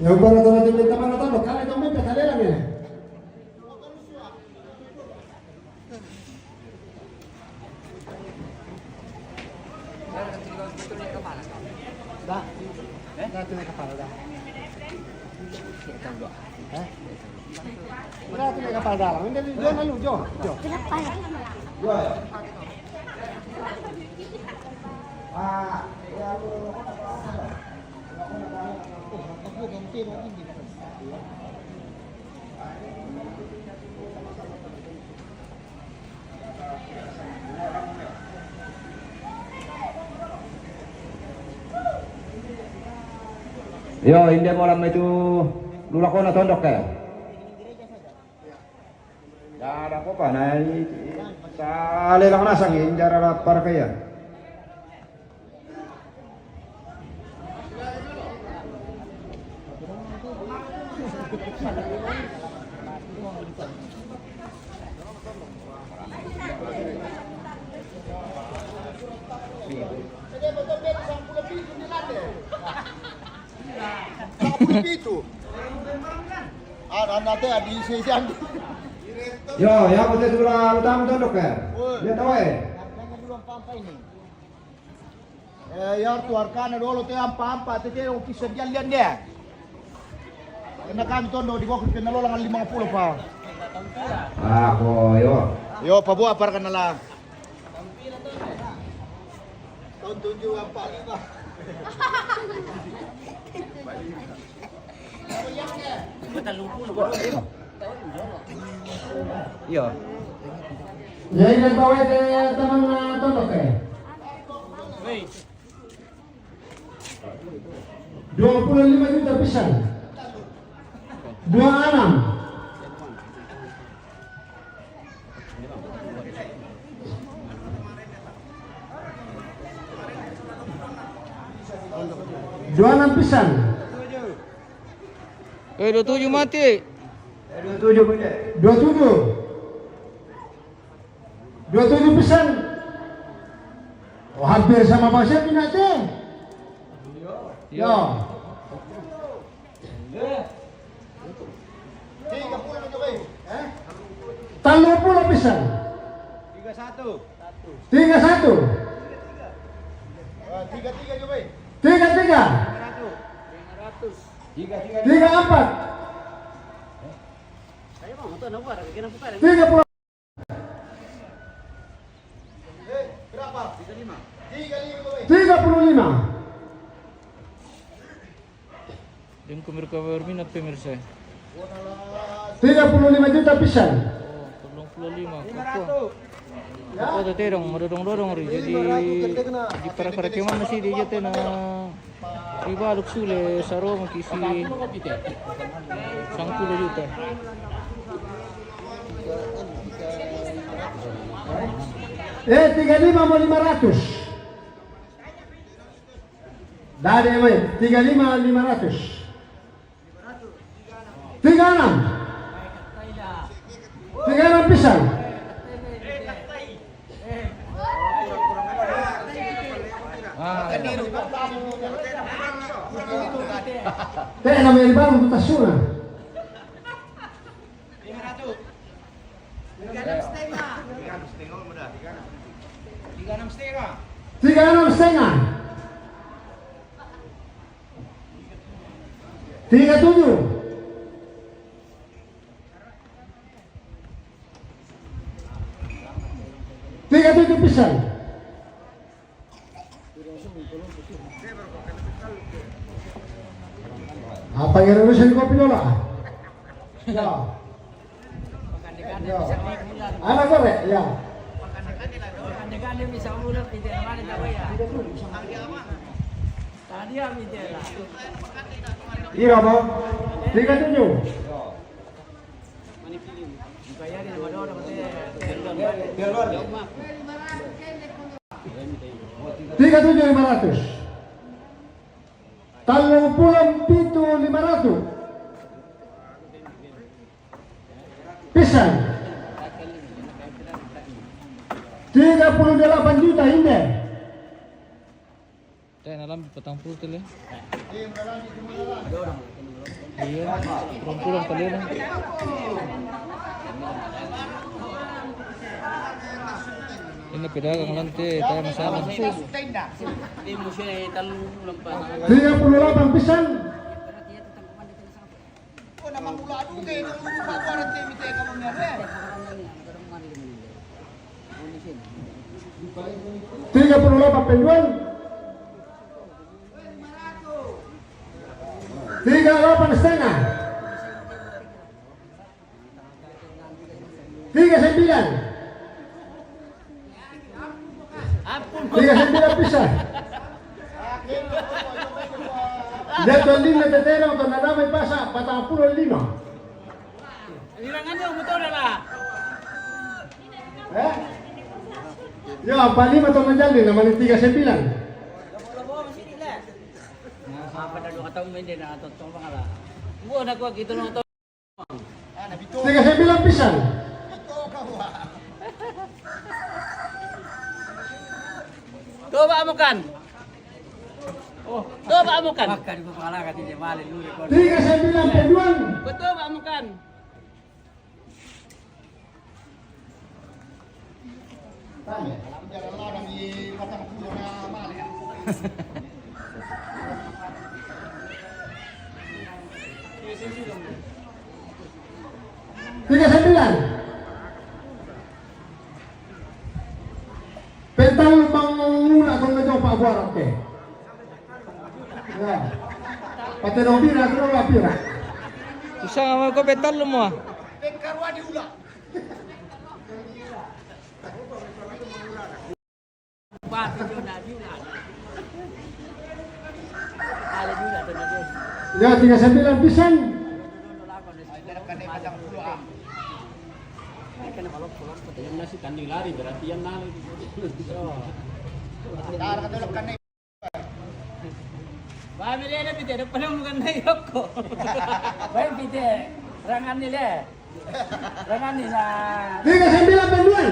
Yung ba na doon natin may taman na to, kala ito may pekali lang eh. Dati may kapal dah. Dati may kapal dah. Hindi Jo na lu Jo. Yo, hindi mo alam itu lula ko na tondok ka. Dara ko pa na sa lelang nasang injara para kaya. Yo, ya putih sudah utama tondok ka. Lihat tahu Yar tuarkan dulu teh ampa teh o kisah jalan dia. Kena kami tondo di bawah kena lolang 50 pa. Ako yo. Yo pabuah par kana lang. Tahun 7 ampa 5. Iya. Jadi nak bawa ke taman tondok eh. 25 juta pisang. 26. Dua pisang. 27 mati. 27 pisang. Oh, hampir sama pasien ini nanti. Yo. 30 pisang. 31. 31. 33 juga. 33. 34. 30. Berapa? 35. 35. Yung kumir minat pemirsa. 35 juta pisang. Oh, 35. Ako dati madodong-dodong rin. Jadi di para keman masih di jate na iba luksule saro makisi 10 juta. Eh, 35 mau 500. Dari Ewe, 35.500. 36. 36 pisang. Teh namanya di baru kita sunnah. 36,5. 37. 37 pisang. Apa yang Indonesia di kopi dola? Ya. Ya. Anak korek, ya. Iya, Bang. 37. 37.500. 37.500. Pisang. 38 juta ini. Teh alam petang puluh tuh ya. Iya, pulang kali lah. Ini pedagang lantai, tayo masalah. 38 pisang. Tiga puluh 38 penjual. 38,5. 39. 39 pisang. Dito lima tetero to nadamay pasa 45. Ilangan yung motor na. Yo, apa 5 to nandiyan naman 39. Apa na 2 taon hindi na ato tong pangala. Mo na ko kito no to. 39 pisang. Coba amukan. Oh, coba amukan. Makan ko pala ka di mali luri ko. 39 penjual. Betul Pak amukan. Tanya, jalan larang di batang pulau na mali. 39. Pentang manguna kung medyo paabuaran ke. Ya. Pati nang pira, ito na pira. Susah nga ko petal mo ah. Karwa di ulah. Ya, 39 pisang. Nasi tanding lari berarti yang nali. Pamili na pite, na pala mo ganda yok ko. Bay pite, rangan nila. Rangan nila. 39 penjual.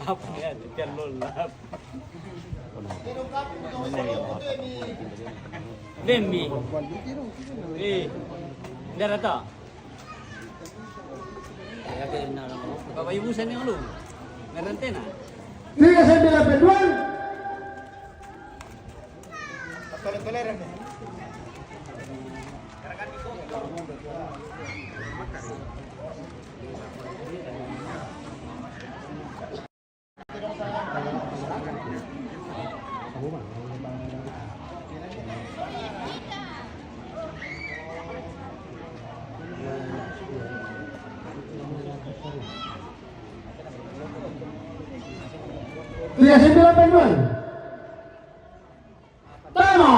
Apa ya? Tiyan lolap. Bembi. Dara to. Kaya kayo na lang. Papayubusan yung ulo. Meron na. 39 penjual. Toler-toleran mo. Tiga 9 penjual. Tama.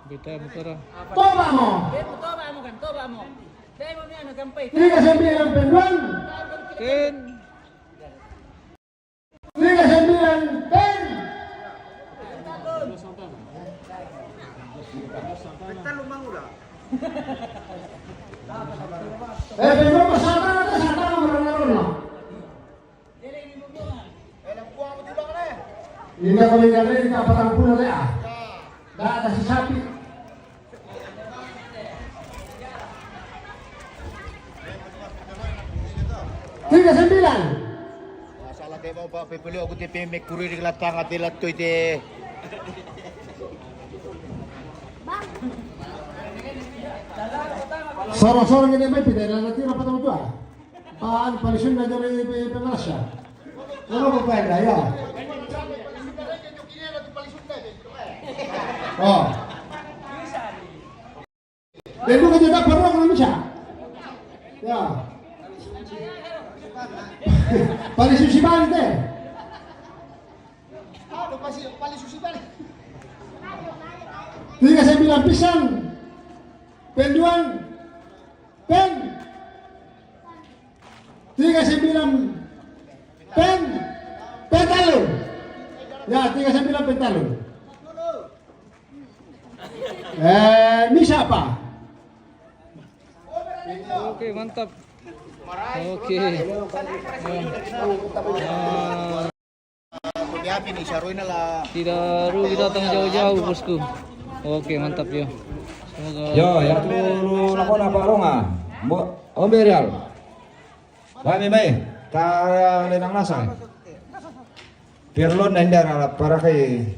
Bita motor. Toba mo. Toba mo kan, toba mo. Dai mo niya nagampay. 39 penjual. Ken. 39 pen. Belum pesantren ada Santana merenang. Ini kalau lihat ini kapal pulau ya. Dah ada si sapi. Tiga 9. Masalah kayak mau Pak Pepeli aku tipe kuri di latang ati latto ite. Sorong-sorong ini may pinay na natira pa ito. Paan palisun na dari Pemasya. Ano ba pa ya? Oh. Dulu kita tak perlu naman siya. Ya. Palisun si Bante. Ano pa si palisusipan? 3 pisang. Penduan. Pen. 39 pen. Pentalon. Ya, 39 pentalon. Misa apa? Oke, mantap. Oke. Tidak rugi datang jauh-jauh, bosku. Oke, mantap ya. Semoga Yo, yang tulu nako na paronga. Om Berial. Kami may ta lenang nasa. Pirlon nender ala para kay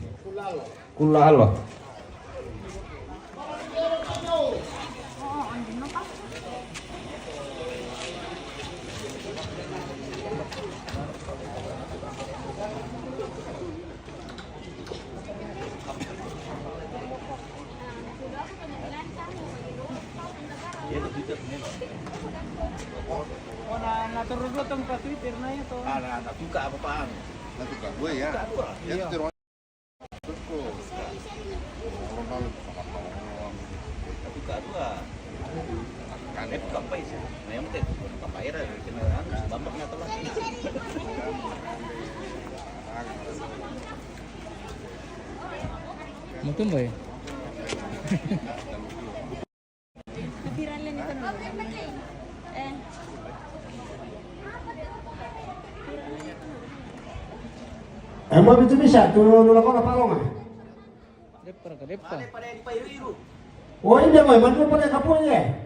kulalo. Natuka apa paan? Natuka gue ya. Ya itu Natuka dua. Kanet kapai sih. Memang teh kapai ra kendaraan bambaknya telah. mungkin baik. Viralin itu dulu. Mau itu bisa turun dulu kau palongan. Depa ka depa. Oh ini mau mandu pada kapunya.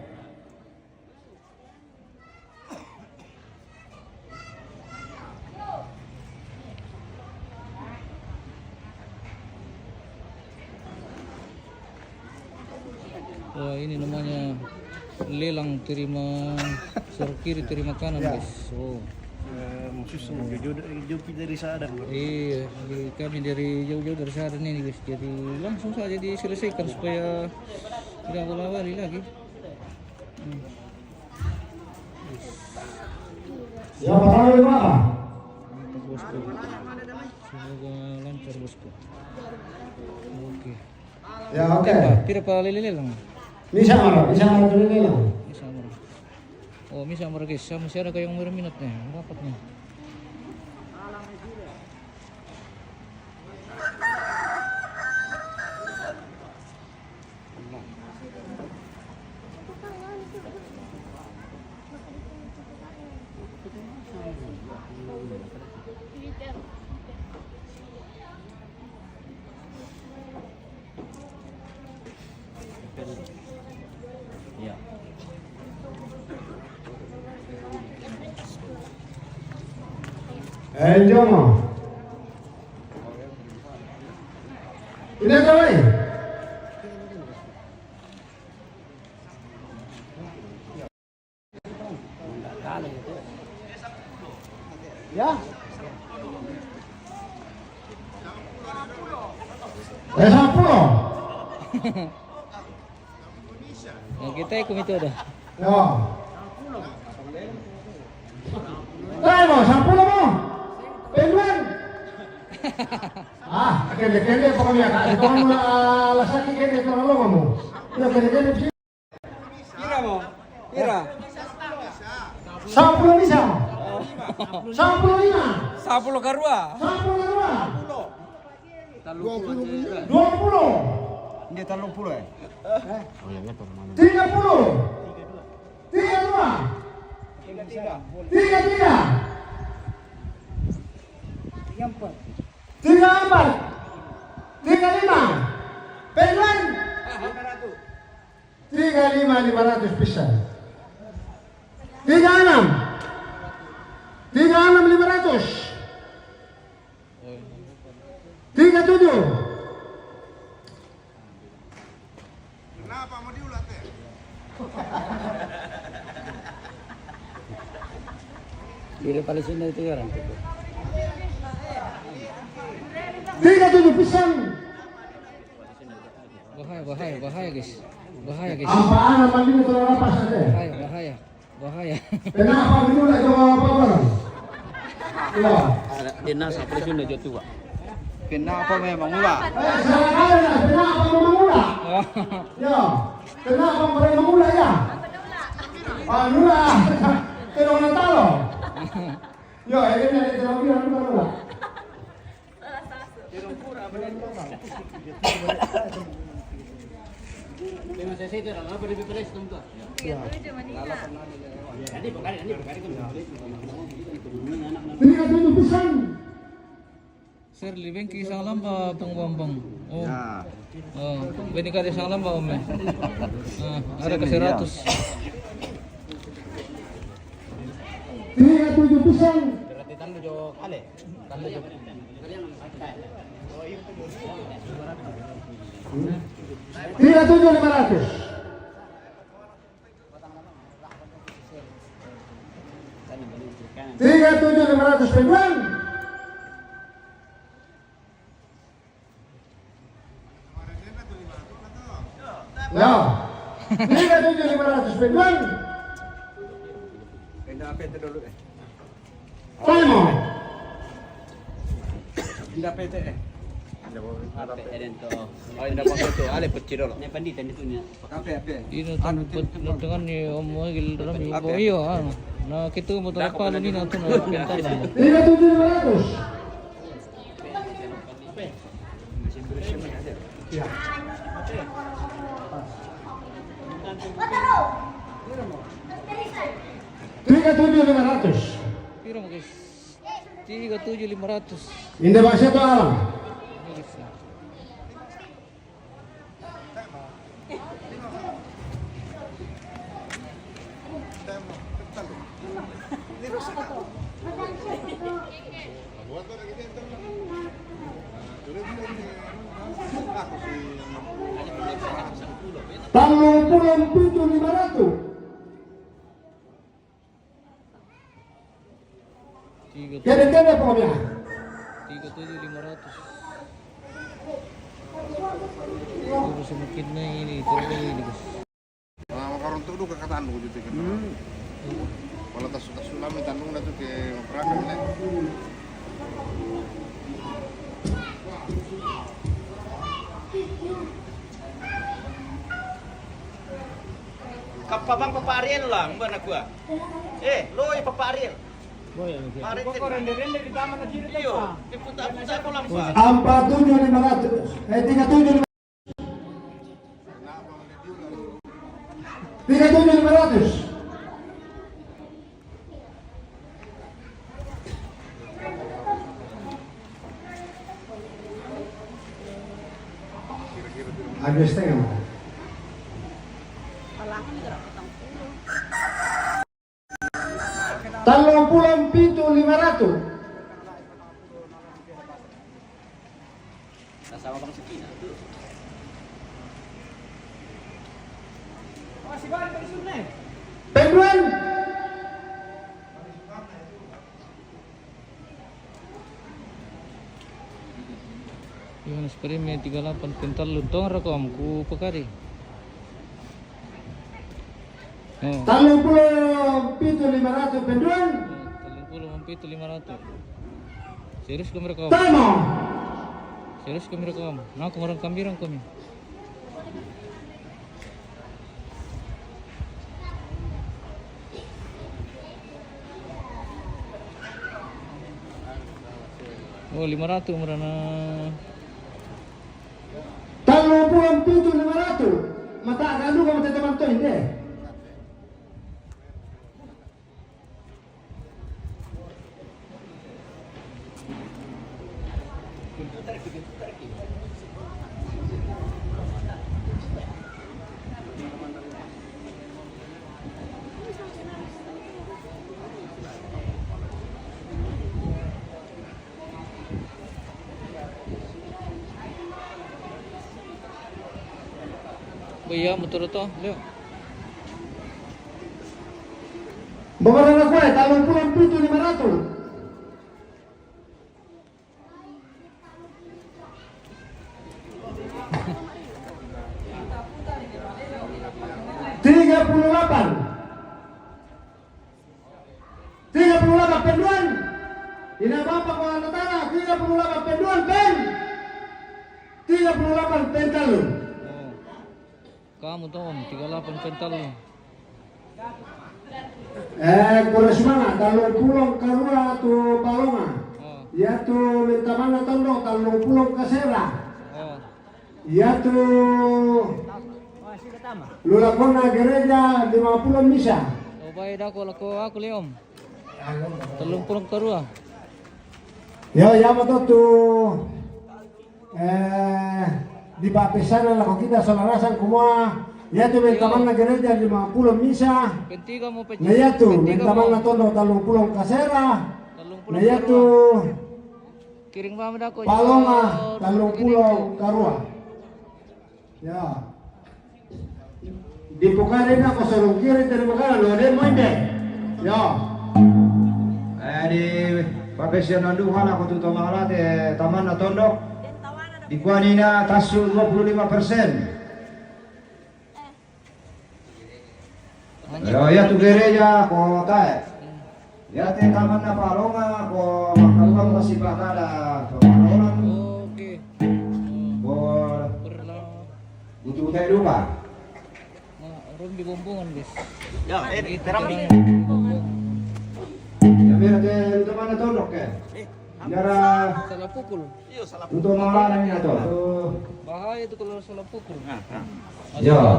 Wah, ini namanya lelang terima suruh kiri terima kanan, guys. Oh. Jauh dari Sadang. Iya, kami dari jauh-jauh dari Sadang ini, guys. Jadi langsung saja diselesaikan supaya tidak bola-bali lagi. Ya apa apa? Mantap, bosku. Semoga lancar, bosku. Oke. Ya oke. Tidak apa lelang. Bisa marah dulu nih lah. Misa marah. Oh, misa marah, guys. Masih ada kayong berminat nih. Dapat nih. Iya. Jomo. Ini apa ini? Ya. 10. Nah, kita ikut itu dah. Ya. Tayo, 10 mo. Penguin. Kende pa kami ka. Ito ang lasaki kende ito ang longa mo. Ito kende siya. Pira mo? Pira? 10 bisa. 10 lima. 10 karua. 10 karua. Ini 30 ya? 30. 32. 33. 34. 35. Penguin. 35 500 pisan. 36. 500. 37. Kenapa mau diulat ya? Dili pala sila itu orang. 37 pisan. Bahaya guys. Bahaya guys. Apaan apa ini kalau lapas saja? Bahaya. Kenapa dulu lagi apa-apa? Ya. Dinas operasi udah jatuh, Pak. Kenapa memang ulat? Salah kali lah, kenapa mengulah? Ya, kenapa mereka mengulah ya? Nulah, kenapa Natalo? Ya, ini ada terlalu bilang mengulah. Tiga tujuh pisan. Sir, living ki isang lamba pang bambang. Oh. Ya. Oh, bini ka isang lamba ome. Ada kasi 100. Tiga tujuh pisan. Tiga tujuh 500. Tiga tujuh 500 penguin. Ya, 3.700 penguin. Pindah PT dulu eh. Temo. Pindah PT eh. Oh, indah pakai itu, ale peciro loh. Ini panditan itu nya. Apa? Ini dengan ni omo gil dalam ibu iyo na kita mo tara pala ni nato na pinta na. 3.700. Ya. 3.700. Piro mo guys? 3.700. Hindi ba siya to alam? Tanong pulang pintu 500. Kaya po niya. 3.700. Puro semakin na ini talaga ini guys. Makaroon to ka katanong ko dito kan. Wala tas namin tanong na to kay mapraka nila. Kapabang Papa Ariel lang, ba na kuha? Loy Papa Ariel. Boy, okay. Kok rende di taman na dito pa. Ipunta ko lang pa. 4.700. 3.700. 3.700. Agos tayo mo. Talong pulang pintu 500. Nasama bang si Kina? Penguin. Yung eksperimen 38 pintal luntong rakom ku pekari. Oh. Talong pulang pintu 500 penguin. Taling pulo mampito 500. Serius kami rekom. Tamo. Serius kami rekom. Nah, kemarin kami. Oh, 500 murah na. 37.500. Mata agak lu kamu teman tuh ini. Iya, motor to. Leo. Bawa na kuya, 37.500. Tiga puluh delapan penduan. Ini bapak kalau netara 38 penduan pen. 38 pental. Kamu tuh Om, 38 pental. Kuras mana? Talong pulong karua tu balonga. Ya tu minta mana tondok talong pulong kasera. Ya tu Lulakona gereja 50 misa. Oh baik dah aku le Om. 30 karua. Ya mo tu di baptisan lah kita solarasan kumua. Ya tu minta mana gereja 50 misa. Pentiga mo pe. Na ya tu minta mana tondok talong pulong kasera. Na ya tu Kiring pa mo ko. Palonga talong pulong karua. Ya. Di Pukari na ko sa Rungkiri dari Pukari, lo ada mo hindi? Ya. Di Papesyan Duhan ako tuto mga lahat taman na tondok. Di kuani na tasu 25%. Ya tu gereja ko tae. Ya te taman na palonga ko makalong kasi bakada pangalonan. Oke. Ko butuh tayo lupa. Rum di bumbungan guys. Ya, terang ni. Ya mira te itu mana tondok ke? Biara Salah pukul. Iyo salah. untuk maulana ini to. Bahaya itu kalau salah pukul. Ya.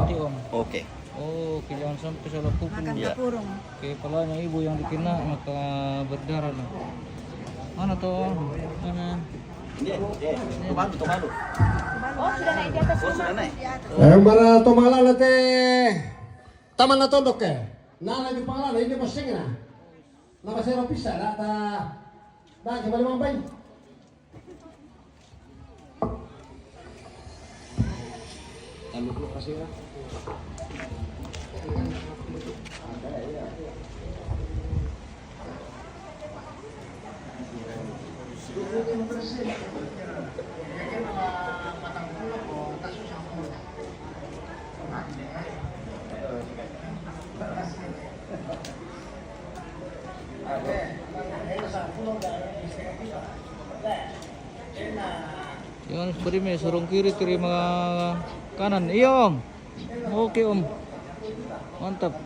Hati, Om. Oke. Oh, jangan sampai salah pukul. Ya. Oke, palanya ibu yang dikena maka berdarah lah. Mana toh? Mana? Tumalu. Oh, sudah naik di atas Oh, sudah naik. Mana tomala na te taman na tondok ke? Na di pangala hindi pa sing na. Na kasi ro pisa na ta. Na kembali mambay. Taluk kasi na. Jangan seperti sorong kiri terima kanan. Iya Om. Oke Om. Mantap.